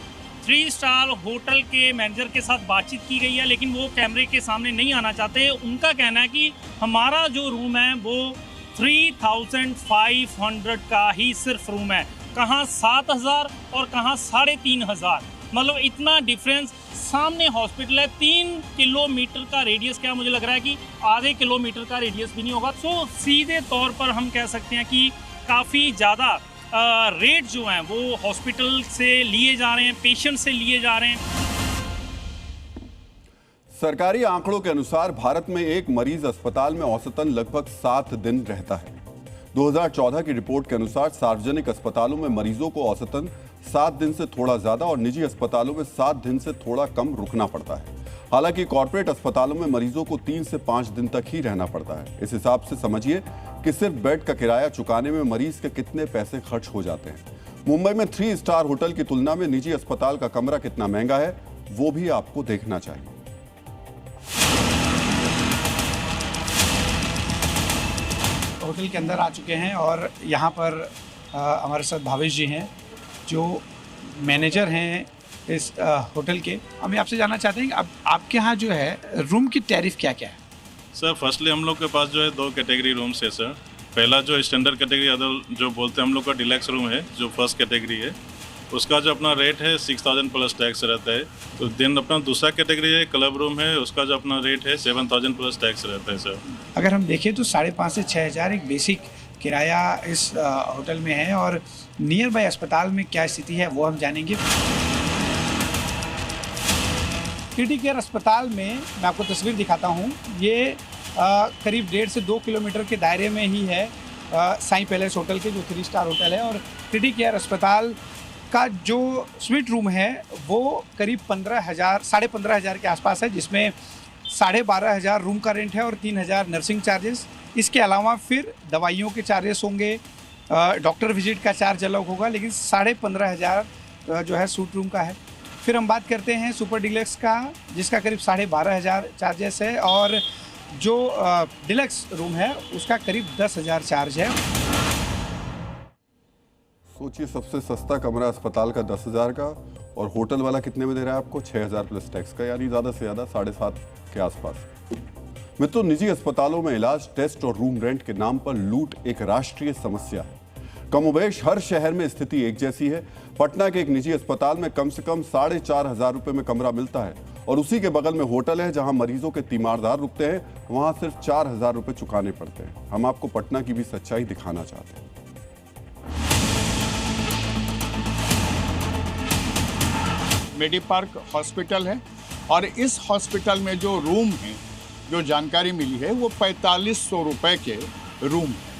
3 स्टार होटल के मैनेजर के साथ बातचीत की गई है, लेकिन वो कैमरे के सामने नहीं आना चाहते। उनका कहना है कि हमारा जो रूम है वो 3,500 का ही सिर्फ रूम है, कहाँ 7,000 और कहाँ 3,500। मतलब इतना डिफरेंस। सामने हॉस्पिटल है, 3 किलोमीटर का रेडियस, क्या मुझे लग रहा है कि आधे किलोमीटर का रेडियस भी नहीं होगा। तो सीधे तौर पर हम कह सकते हैं कि काफ़ी ज़्यादा रेट जो हैं वो हॉस्पिटल से लिए जा रहे हैं, पेशेंट से लिए जा रहे हैं। सरकारी आंकड़ों के अनुसार भारत में एक मरीज अस्पताल में औसतन लगभग 7 दिन रहता है। 2014 की रिपोर्ट के अनुसार सार्वजनिक अस्पतालों में मरीजों को औसतन 7 दिन से थोड़ा ज्यादा और निजी अस्पतालों में 7 दिन से थोड़ा कम रुकना पड़ता है। हालांकि कॉर्पोरेट अस्पतालों में मरीजों को 3 से 5 दिन तक ही रहना पड़ता है। इस हिसाब से समझिए कि सिर्फ बेड का किराया चुकाने में मरीज के कितने पैसे खर्च हो जाते हैं। मुंबई में 3 स्टार होटल की तुलना में निजी अस्पताल का कमरा कितना महंगा है वो भी आपको देखना चाहिए। होटल के अंदर आ चुके हैं और यहाँ पर हमारे साथ भावेश जी हैं जो मैनेजर हैं इस होटल के। हम आपसे जानना चाहते हैं कि अब आपके यहाँ जो है रूम की टैरिफ क्या क्या है? सर फर्स्टली हम लोग के पास जो है 2 कैटेगरी रूम्स है सर। पहला जो स्टैंडर्ड कैटेगरी अदर जो बोलते हैं हम लोग का डिलैक्स रूम है, जो फर्स्ट कैटेगरी है, उसका जो अपना रेट है 6,000 प्लस टैक्स रहता है। तो देन अपना दूसरा कैटेगरी है क्लब रूम है, उसका जो अपना रेट है 7,000 प्लस टैक्स रहता है सर। अगर हम देखें तो 5,500 से 6,000 एक बेसिक किराया इस होटल में है। और नियर बाय अस्पताल में क्या स्थिति है वो हम जानेंगे। क्रिटी केयर अस्पताल में मैं आपको तस्वीर दिखाता हूँ। ये करीब 1.5 से 2 किलोमीटर के दायरे में ही है साईं पैलेस होटल के, जो 3 स्टार होटल है। और क्रिटी केयर अस्पताल का जो स्वीट रूम है वो करीब 15,000 के आसपास है, जिसमें 12,500 रूम का रेंट है और 3,000 नर्सिंग चार्जेस। इसके अलावा फिर दवाइयों के चार्जेस होंगे, डॉक्टर विजिट का चार्ज अलग होगा, लेकिन 15,500 जो है सूट रूम का है। फिर हम बात करते हैं सुपर डिलक्स का, जिसका करीब 12,500 चार्जेस है, और जो डिलक्स रूम है उसका करीब 10,000 चार्ज है। सोचिए, सबसे सस्ता कमरा अस्पताल का 10,000 का, और होटल वाला कितने में दे रहा है आपको? 6,000 प्लस टैक्स का, यानी ज़्यादा से ज़्यादा 7,500 के आसपास। मित्रों, निजी अस्पतालों में इलाज, टेस्ट और रूम रेंट के नाम पर लूट एक राष्ट्रीय समस्या है। कमोबेश हर शहर में स्थिति एक जैसी है। पटना के एक निजी अस्पताल में कम से कम 4,500 रुपए में कमरा मिलता है, और उसी के बगल में होटल है जहां मरीजों के तीमारदार रुकते हैं, वहां सिर्फ 4,000 रुपए चुकाने पड़ते हैं। हम आपको पटना की भी सच्चाई दिखाना चाहते हैं। मेडीपार्क हॉस्पिटल है, और इस हॉस्पिटल में जो रूम है, जो जानकारी मिली है, वो 4,500 रुपए के रूम है।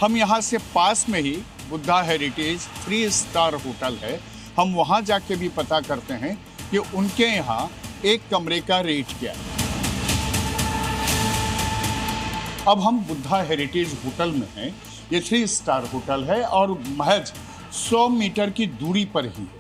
हम यहाँ से पास में ही बुद्धा हेरिटेज 3 स्टार होटल है, हम वहाँ जाके भी पता करते हैं कि उनके यहाँ एक कमरे का रेट क्या है। अब हम बुद्धा हेरिटेज होटल में हैं, ये 3 स्टार होटल है और महज 100 मीटर की दूरी पर ही है।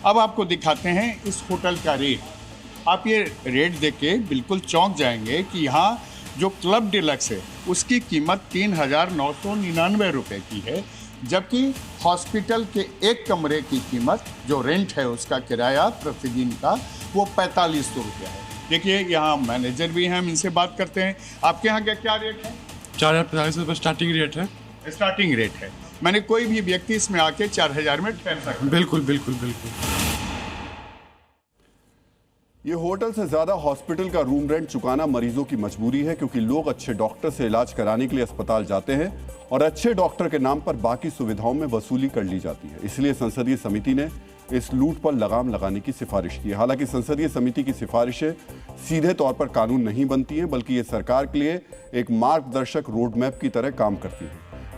अब आपको दिखाते हैं इस होटल का रेट। आप ये रेट देख के बिल्कुल चौंक जाएंगे कि यहाँ जो क्लब डिलक्स है उसकी कीमत 3,999 रुपये की है, जबकि हॉस्पिटल के एक कमरे की कीमत, जो रेंट है उसका किराया प्रतिदिन का, वो 4,500 रुपया है। देखिए, यहाँ मैनेजर भी हैं, हम इनसे बात करते हैं। आपके यहाँ क्या रेट है? 4,045 रुपये स्टार्टिंग रेट है। स्टार्टिंग रेट है, मैंने कोई भी व्यक्ति इसमें आके 4,000 में ठहर सकता है। बिल्कुल बिल्कुल बिल्कुल। ये होटल से ज्यादा हॉस्पिटल का रूम रेंट चुकाना मरीजों की मजबूरी है, क्योंकि लोग अच्छे डॉक्टर से इलाज कराने के लिए अस्पताल जाते हैं और अच्छे डॉक्टर के नाम पर बाकी सुविधाओं में वसूली कर ली जाती है। इसलिए संसदीय समिति ने इस लूट पर लगाम लगाने की सिफारिश की है। हालांकि संसदीय समिति की सिफारिशें सीधे तौर पर कानून नहीं बनती हैं, बल्कि ये सरकार के लिए एक मार्गदर्शक रोड मैप की तरह काम करती है।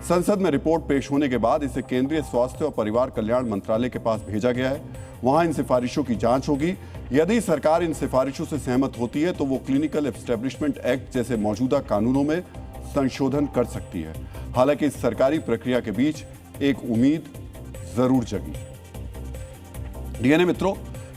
संसद में रिपोर्ट पेश होने के बाद इसे केंद्रीय स्वास्थ्य और परिवार कल्याण मंत्रालय के पास भेजा गया है। वहां इन सिफारिशों की जांच होगी। यदि सरकार इन सिफारिशों से सहमत होती है तो वो क्लिनिकल एस्टेब्लिशमेंट एक्ट जैसे मौजूदा कानूनों में संशोधन कर सकती है। हालांकि इस सरकारी प्रक्रिया के बीच एक उम्मीद जरूर जगी। डीएनए मित्रों,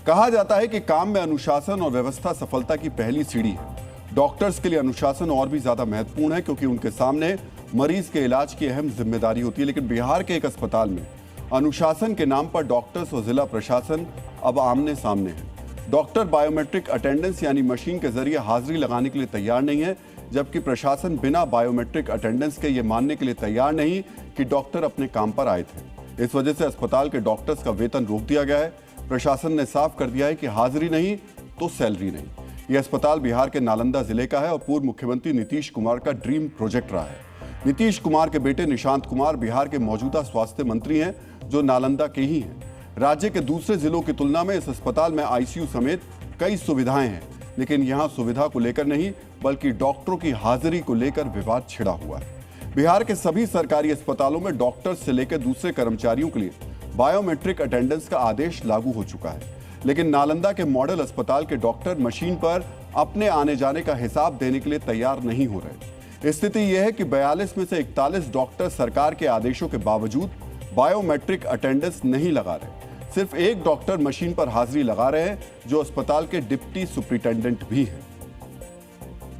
कहा जाता है कि काम में अनुशासन और व्यवस्था सफलता की पहली सीढ़ी है। डॉक्टर्स के लिए अनुशासन और भी ज्यादा महत्वपूर्ण है, क्योंकि उनके सामने मरीज के इलाज की अहम जिम्मेदारी होती है। लेकिन बिहार के एक अस्पताल में अनुशासन के नाम पर डॉक्टर्स और जिला प्रशासन अब आमने सामने है। डॉक्टर बायोमेट्रिक अटेंडेंस यानी मशीन के जरिए हाजिरी लगाने के लिए तैयार नहीं है, जबकि प्रशासन बिना बायोमेट्रिक अटेंडेंस के ये मानने के लिए तैयार नहीं कि डॉक्टर अपने काम पर आए थे। इस वजह से अस्पताल के डॉक्टर्स का वेतन रोक दिया गया है। प्रशासन ने साफ कर दिया है कि हाजिरी नहीं तो सैलरी नहीं। यह अस्पताल बिहार के नालंदा जिले का है और पूर्व मुख्यमंत्री नीतीश कुमार का ड्रीम प्रोजेक्ट रहा है। नीतीश कुमार के बेटे निशांत कुमार बिहार के मौजूदा स्वास्थ्य मंत्री हैं, जो नालंदा के ही हैं। राज्य के दूसरे जिलों की तुलना में इस अस्पताल में आईसीयू समेत कई सुविधाएं हैं, लेकिन यहां सुविधा को लेकर नहीं बल्कि डॉक्टरों की हाजिरी को लेकर विवाद छिड़ा हुआ है। बिहार के सभी सरकारी अस्पतालों में डॉक्टर्स से लेकर दूसरे कर्मचारियों के लिए बायोमेट्रिक अटेंडेंस का आदेश लागू हो चुका है, लेकिन नालंदा के मॉडल अस्पताल के डॉक्टर मशीन पर अपने आने जाने का हिसाब देने के लिए तैयार नहीं हो रहे। स्थिति यह है कि 42 में से 41 डॉक्टर सरकार के आदेशों के बावजूद बायोमेट्रिक अटेंडेंस नहीं लगा रहे। सिर्फ एक डॉक्टर मशीन पर हाजिरी लगा रहे हैं, जो अस्पताल के डिप्टी सुपरिटेंडेंट भी हैं।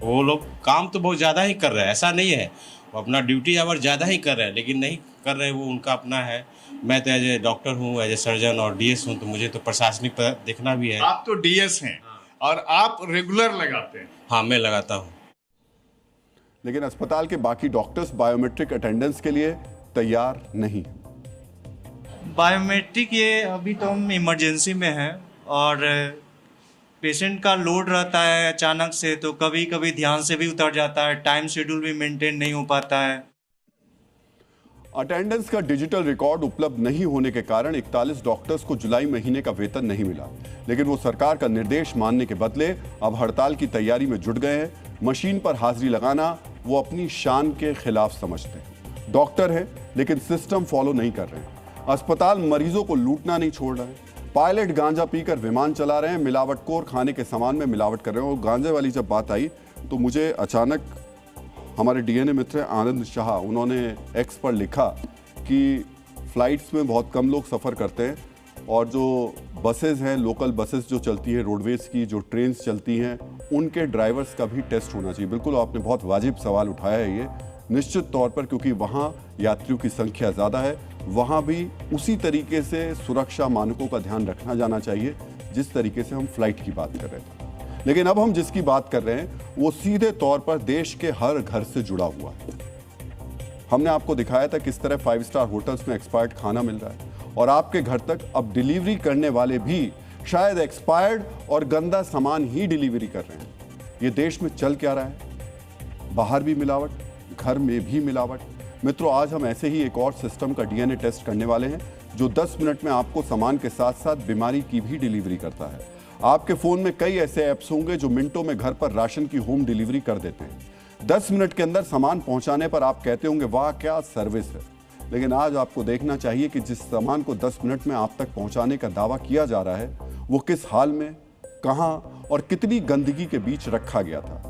वो लोग काम तो बहुत ज़्यादा ही कर रहे हैं, ऐसा नहीं है, वो अपना ड्यूटी आवर ज़्यादा ही कर रहे हैं, लेकिन नहीं कर रहे, वो उनका अपना है। मैं तो एज ए डॉक्टर हूँ, एज ए सर्जन और डीएस हूँ, तो मुझे तो प्रशासनिक पर देखना भी है। आप तो डीएस हैं और आप रेगुलर लगाते हैं? हाँ, मैं लगाता हूँ। लेकिन अस्पताल के बाकी डॉक्टर्स बायोमेट्रिक अटेंडेंस के लिए तैयार नहीं। बायोमेट्रिक ये अभी तो हम इमरजेंसी में हैं और पेशेंट का लोड रहता है अचानक से, तो कभी कभी ध्यान से भी उतर जाता है, टाइम शेड्यूल भी मेंटेन नहीं हो पाता है। अटेंडेंस का डिजिटल रिकॉर्ड उपलब्ध नहीं होने के कारण 41 डॉक्टर्स को जुलाई महीने का वेतन नहीं मिला, लेकिन वो सरकार का निर्देश मानने के बदले अब हड़ताल की तैयारी में जुट गए हैं। मशीन पर हाजिरी लगाना वो अपनी शान के खिलाफ समझते हैं। डॉक्टर हैं लेकिन सिस्टम फॉलो नहीं कर रहे हैं। अस्पताल मरीजों को लूटना नहीं छोड़ रहे हैं। पायलट गांजा पीकर विमान चला रहे हैं, मिलावटखोर खाने के सामान में मिलावट कर रहे हैं। और गांजे वाली जब बात आई तो मुझे अचानक हमारे डीएनए मित्र आनंद शाह, उन्होंने एक्स पर लिखा कि फ्लाइट्स में बहुत कम लोग सफ़र करते हैं और जो बसेस हैं, लोकल बसेस जो चलती हैं रोडवेज़ की, जो ट्रेन्स चलती हैं, उनके ड्राइवर्स का भी टेस्ट होना चाहिए। बिल्कुल आपने बहुत वाजिब सवाल उठाया है ये, निश्चित तौर पर, क्योंकि वहाँ यात्रियों की संख्या ज़्यादा है, वहाँ भी उसी तरीके से सुरक्षा मानकों का ध्यान रखना जाना चाहिए जिस तरीके से हम फ्लाइट की बात कर रहे थे। लेकिन अब हम जिसकी बात कर रहे हैं वो सीधे तौर पर देश के हर घर से जुड़ा हुआ है। हमने आपको दिखाया था किस तरह 5 स्टार होटल्स में एक्सपायर्ड खाना मिल रहा है और आपके घर तक अब डिलीवरी करने वाले भी शायद एक्सपायर्ड और गंदा सामान ही डिलीवरी कर रहे हैं। ये देश में चल क्या रहा है? बाहर भी मिलावट, घर में भी मिलावट। मित्रों, आज हम ऐसे ही एक और सिस्टम का डीएनए टेस्ट करने वाले हैं जो 10 मिनट में आपको सामान के साथ साथ बीमारी की भी डिलीवरी करता है। आपके फ़ोन में कई ऐसे ऐप्स होंगे जो मिनटों में घर पर राशन की होम डिलीवरी कर देते हैं। 10 मिनट के अंदर सामान पहुंचाने पर आप कहते होंगे वाह क्या सर्विस है। लेकिन आज आपको देखना चाहिए कि जिस सामान को 10 मिनट में आप तक पहुंचाने का दावा किया जा रहा है वो किस हाल में, कहां और कितनी गंदगी के बीच रखा गया था।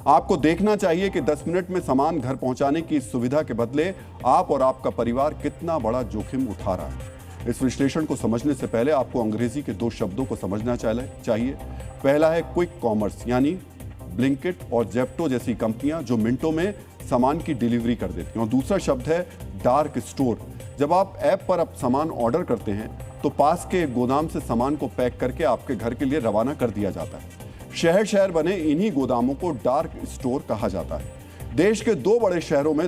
आपको देखना चाहिए कि 10 मिनट में सामान घर पहुंचाने की इस सुविधा के बदले आप और आपका परिवार कितना बड़ा जोखिम उठा रहा है। इस विश्लेषण को समझने से पहले आपको अंग्रेजी के 2 शब्दों को समझना चाहिए। पहला है क्विक कॉमर्स, यानी ब्लिंकिट और जेप्टो जैसी कंपनियां जो मिनटों में सामान की डिलीवरी कर देती हैं। और दूसरा शब्द है डार्क स्टोर। जब आप ऐप पर अब सामान ऑर्डर करते हैं तो पास के एक गोदाम से सामान को पैक करके आपके घर के लिए रवाना कर दिया जाता है। शहर शहर बने इन्हीं गोदामों को डार्क स्टोर कहा जाता है। देश के 2 बड़े शहरों में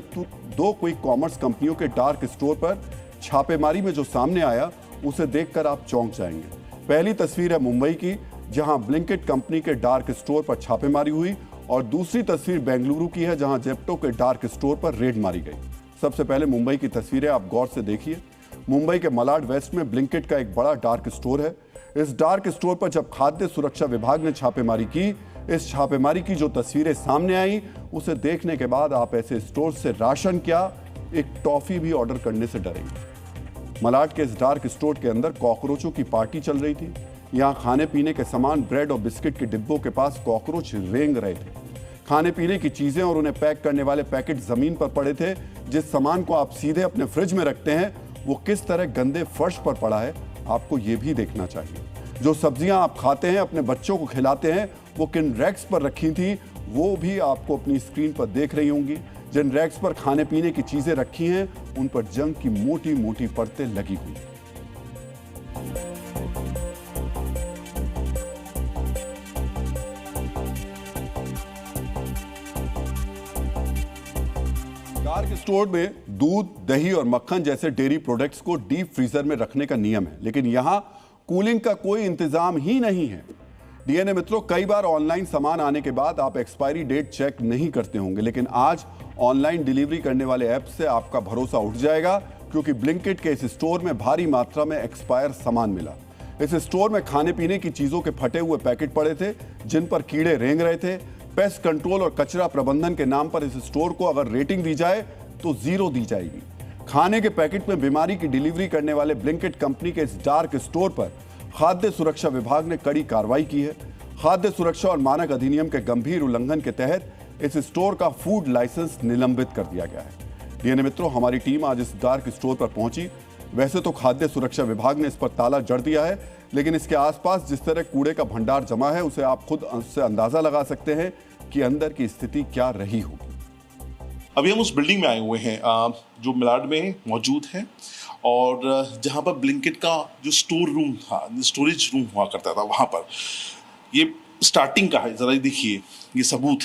2 क्विक कॉमर्स कंपनियों के डार्क स्टोर पर छापेमारी में जो सामने आया उसे देखकर आप चौंक जाएंगे। पहली तस्वीर है मुंबई की, जहां ब्लिंकिट कंपनी के डार्क स्टोर पर छापेमारी हुई, और दूसरी तस्वीर बेंगलुरु की है जहां जेप्टो के डार्क स्टोर पर रेड मारी गई। सबसे पहले मुंबई की तस्वीरें आप गौर से देखिए। मुंबई के मलाड वेस्ट में ब्लिंकिट का एक बड़ा डार्क स्टोर है। इस डार्क स्टोर पर जब खाद्य सुरक्षा विभाग ने छापेमारी की, इस छापेमारी की जो तस्वीरें सामने आई उसे देखने के बाद आप ऐसे स्टोर से राशन क्या, एक टॉफी भी ऑर्डर करने से डरेंगे। मलाड के इस डार्क स्टोर के अंदर कॉकरोचों की पार्टी चल रही थी। यहाँ खाने पीने के सामान, ब्रेड और बिस्किट के डिब्बों के पास कॉकरोच रेंग रहे थे। खाने पीने की चीजें और उन्हें पैक करने वाले पैकेट जमीन पर पड़े थे। जिस सामान को आप सीधे अपने फ्रिज में रखते हैं वो किस तरह गंदे फर्श पर पड़ा है, आपको ये भी देखना चाहिए। जो सब्जियां आप खाते हैं, अपने बच्चों को खिलाते हैं, वो किन रैक्स पर रखी थी वो भी आपको अपनी स्क्रीन पर देख रही होंगी। जिन रैक्स पर खाने पीने की चीजें रखी हैं उन पर जंग की मोटी मोटी परतें लगी हुई। डार्क स्टोर में दूध, दही और मक्खन जैसे डेयरी प्रोडक्ट्स को डीप फ्रीजर में रखने का नियम है, लेकिन यहां कूलिंग का कोई इंतजाम ही नहीं है। डीएनए मित्रों, कई बार ऑनलाइन सामान आने के बाद आप एक्सपायरी डेट चेक नहीं करते होंगे, लेकिन आज ऑनलाइन डिलीवरी करने वाले ऐप से आपका भरोसा उठ जाएगा, क्योंकि ब्लिंकिट के इस स्टोर में भारी मात्रा में एक्सपायर सामान मिला। इस स्टोर में खाने पीने की चीजों के फटे हुए पैकेट पड़े थे जिन पर कीड़े रेंग रहे थे। पेस्ट कंट्रोल और कचरा प्रबंधन के नाम पर इस स्टोर को अगर रेटिंग दी जाए तो 0 दी जाएगी। खाने के पैकेट में बीमारी की डिलीवरी करने वाले ब्लिंकिट कंपनी के इस डार्क स्टोर पर खाद्य सुरक्षा विभाग ने कड़ी कार्रवाई की है। खाद्य सुरक्षा और मानक अधिनियम के गंभीर उल्लंघन के तहत इस स्टोर का फूड लाइसेंस निलंबित कर दिया गया है। डीएनए मित्रों, हमारी टीम आज इस डार्क स्टोर पर पहुंची। वैसे तो खाद्य सुरक्षा विभाग ने इस पर ताला जड़ दिया है, लेकिन इसके आसपास जिस तरह कूड़े का भंडार जमा है उसे आप खुद उससे अंदाजा लगा सकते हैं कि अंदर की स्थिति क्या रही होगी। अभी हम उस बिल्डिंग में आए हुए हैं जो मलाड में मौजूद है, और जहाँ पर ब्लिंकिट का जो स्टोर रूम था, स्टोरेज रूम हुआ करता था, वहाँ पर ये स्टार्टिंग का है। ज़रा देखिए, ये सबूत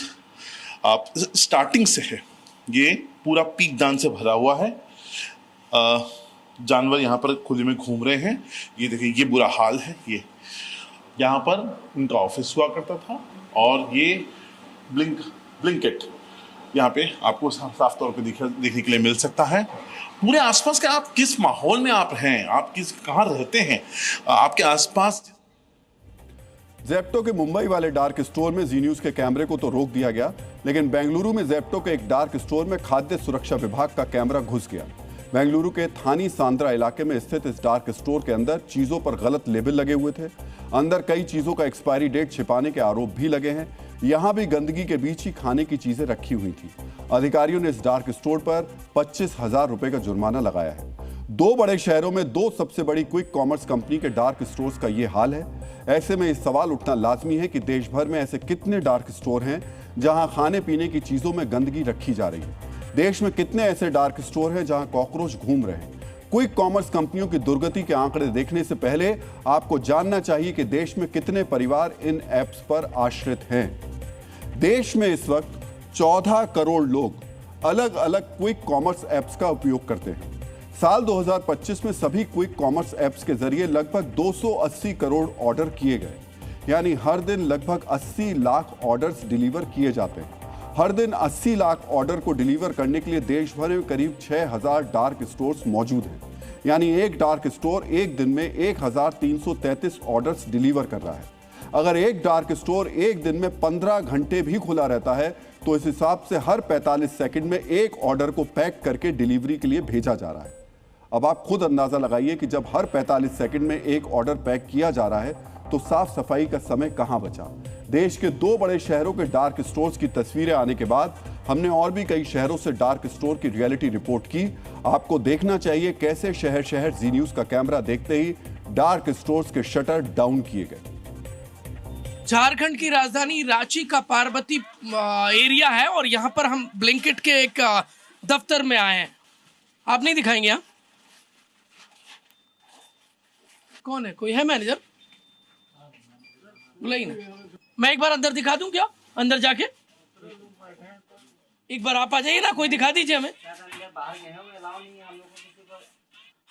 आप स्टार्टिंग से है। ये पूरा पीक दान से भरा हुआ है। जानवर यहाँ पर खुले में घूम रहे हैं। ये देखिए, ये बुरा हाल है। ये यहाँ पर उनका ऑफिस हुआ करता था, और ये ब्लिंकिट यहाँ पे आपको साफ तौर पे देखने के लिए मिल सकता है। पूरे आसपास के आप किस माहौल में आप हैं, आप कहाँ रहते हैं, आपके आसपास। ज़ेप्टो के मुंबई वाले डार्क स्टोर में जी न्यूज के कैमरे को तो रोक दिया गया, लेकिन बेंगलुरु में ज़ेप्टो के एक डार्क स्टोर में खाद्य सुरक्षा विभाग का कैमरा घुस गया। बेंगलुरु के थानी सांद्रा इलाके में स्थित इस डार्क स्टोर के अंदर चीजों पर गलत लेबल लगे हुए थे। अंदर कई चीजों का एक्सपायरी डेट छिपाने के आरोप भी लगे हैं। यहां भी गंदगी के बीच ही खाने की चीजें रखी हुई थी। अधिकारियों ने इस डार्क स्टोर पर 25,000 रुपए का जुर्माना लगाया है। 2 बड़े शहरों में 2 सबसे बड़ी क्विक कॉमर्स कंपनी के डार्क स्टोर्स का यह हाल है। ऐसे में इस सवाल उठना लाजमी है कि देश भर में ऐसे कितने डार्क स्टोर हैं जहां खाने पीने की चीजों में गंदगी रखी जा रही है। देश में कितने ऐसे डार्क स्टोर हैं जहां कॉकरोच घूम रहे हैं। क्विक कॉमर्स कंपनियों की दुर्गति के आंकड़े देखने से पहले आपको जानना चाहिए कि देश में कितने परिवार इन ऐप्स पर आश्रित हैं। देश में इस वक्त 14 करोड़ लोग अलग अलग क्विक कॉमर्स ऐप्स का उपयोग करते हैं। साल 2025 में सभी क्विक कॉमर्स ऐप्स के जरिए लगभग 280 करोड़ ऑर्डर किए गए, यानी हर दिन लगभग 80 लाख ऑर्डर्स डिलीवर किए जाते हैं। हर दिन 80 लाख ऑर्डर को डिलीवर करने के लिए देश भर में करीब 6000 डार्क स्टोर्स मौजूद हैं, यानी एक डार्क स्टोर एक दिन में 1333 ऑर्डर्स डिलीवर कर रहा है। अगर एक डार्क स्टोर एक दिन में 15 घंटे भी खुला रहता है तो इस हिसाब से हर 45 सेकंड में एक ऑर्डर को पैक करके डिलीवरी के लिए भेजा जा रहा है। अब आप खुद अंदाजा लगाइए कि जब हर 45 सेकंड में एक ऑर्डर पैक किया जा रहा है तो साफ सफाई का समय कहां बचा। देश के 2 बड़े शहरों के डार्क स्टोर्स की तस्वीरें आने के बाद हमने और भी कई शहरों से डार्क स्टोर की रियलिटी रिपोर्ट की। आपको देखना चाहिए कैसे शहर शहर जी न्यूज का कैमरा देखते ही डार्क स्टोर्स के शटर डाउन किए गए। झारखंड की राजधानी रांची का पार्वती एरिया है और यहाँ पर हम ब्लिंकिट के एक दफ्तर में आए हैं। आप नहीं दिखाएंगे यहाँ? कौन है? कोई है मैनेजर? बुलाई ना। मैं एक बार अंदर दिखा दूं क्या? अंदर जाके एक बार आप आ जाइए ना, कोई दिखा दीजिए हमें।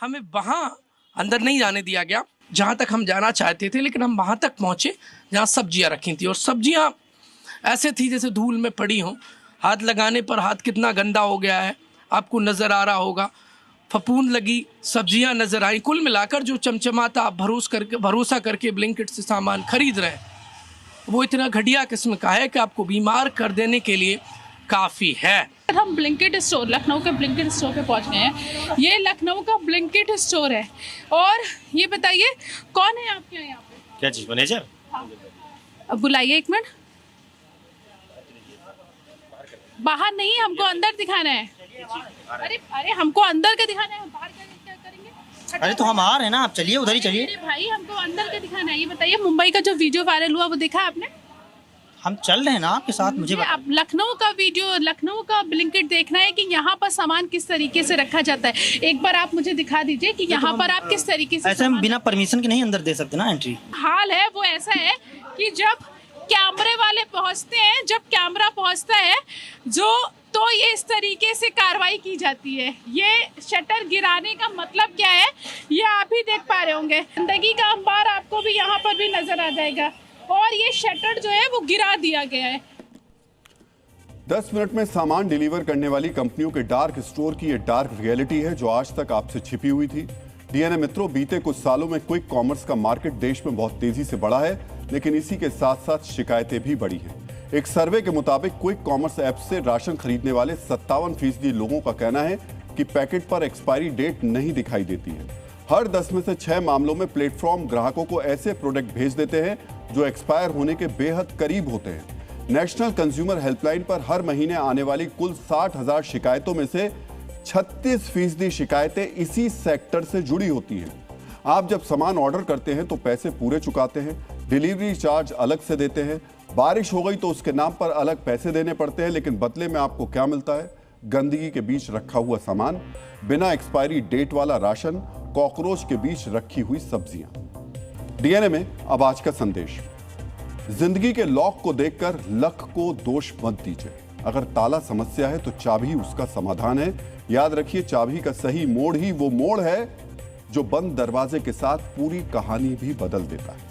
हमें वहां अंदर नहीं जाने दिया गया जहां तक हम जाना चाहते थे, लेकिन हम वहां तक पहुंचे जहां सब्जियां रखी थी और सब्जियां ऐसे थी जैसे धूल में पड़ी हों। हाथ लगाने पर हाथ कितना गंदा हो गया है आपको नजर आ रहा होगा। फफूंद लगी सब्जियां नजर आई। कुल मिलाकर जो चमचमाता आप भरोसा करके ब्लिंकिट से सामान खरीद रहे हैं वो इतना घटिया किस्म का है कि आपको बीमार कर देने के लिए काफ़ी है। हम ब्लिंकिट स्टोर, लखनऊ के ब्लिंकिट स्टोर पे पहुंच गए हैं। ये लखनऊ का ब्लिंकिट स्टोर है और ये बताइए कौन है आपके यहाँ पे? क्या चीज़? मैनेजर? अब बुलाइए एक मिनट। बाहर नहीं, हमको अंदर दिखाना है। अरे हमको अंदर का दिखाना है, हम बाहर क्या करेंगे? अरे तो हम आ रहे हैं ना, आप चलिए उधर ही चलिए। अरे भाई हमको अंदर का दिखाना है। ये बताइए मुंबई का जो वीडियो वायरल हुआ वो देखा आपने? हम चल रहे हैं ना आपके साथ। मुझे आप लखनऊ का वीडियो, लखनऊ का ब्लिंकिट देखना है कि यहाँ पर सामान किस तरीके से रखा जाता है। एक बार आप मुझे दिखा दीजिए कि यहाँ पर आप किस तरीके से। ऐसे हम बिना परमिशन के नहीं अंदर दे सकते ना एंट्री। हाल है वो ऐसा है कि जब कैमरे वाले पहुँचते हैं, जब कैमरा पहुँचता है तो ये इस तरीके से कार्रवाई की जाती है। ये शटर गिराने का मतलब क्या है ये आप ही देख पा रहे होंगे। गंदगी का अंबार आपको भी यहाँ पर भी नजर आ जाएगा और ये शटर जो है वो गिरा दिया गया है। 10 मिनट में सामान डिलीवर करने वाली कंपनियों के डार्क स्टोर की ये डार्क रियलिटी है जो आज तक आपसे छिपी हुई थी। डीएनए मित्रों, बीते कुछ सालों में क्विक कॉमर्स का मार्केट देश में बहुत तेजी से बढ़ा है, लेकिन इसी के साथ साथ शिकायतें भी बढ़ी हैं। एक सर्वे के मुताबिक क्विक कॉमर्स ऐप से राशन खरीदने वाले 57% लोगों का कहना है कि पैकेट पर एक्सपायरी डेट नहीं दिखाई देती है। हर 10 में से 6 मामलों में प्लेटफॉर्म ग्राहकों को ऐसे प्रोडक्ट भेज देते हैं जो एक्सपायर होने के बेहद करीब होते हैं। नेशनल कंज्यूमर हेल्पलाइन पर हर महीने आने वाली कुल 60,000 शिकायतों में से 36% शिकायतें इसी सेक्टर से जुड़ी होती हैं। आप जब सामान ऑर्डर करते हैं तो पैसे पूरे चुकाते हैं, डिलीवरी चार्ज अलग से देते हैं। बारिश हो गई तो उसके नाम पर अलग पैसे देने पड़ते हैं, लेकिन बदले में आपको क्या मिलता है? गंदगी के बीच रखा हुआ सामान, बिना एक्सपायरी डेट वाला राशन, कॉकरोच के बीच रखी हुई सब्जियां। डीएनए में अब आज का संदेश। जिंदगी के लॉक को देखकर लक को दोष मत दीजिए। अगर ताला समस्या है तो चाबी उसका समाधान है। याद रखिए, चाबी का सही मोड़ ही वो मोड़ है जो बंद दरवाजे के साथ पूरी कहानी भी बदल देता है।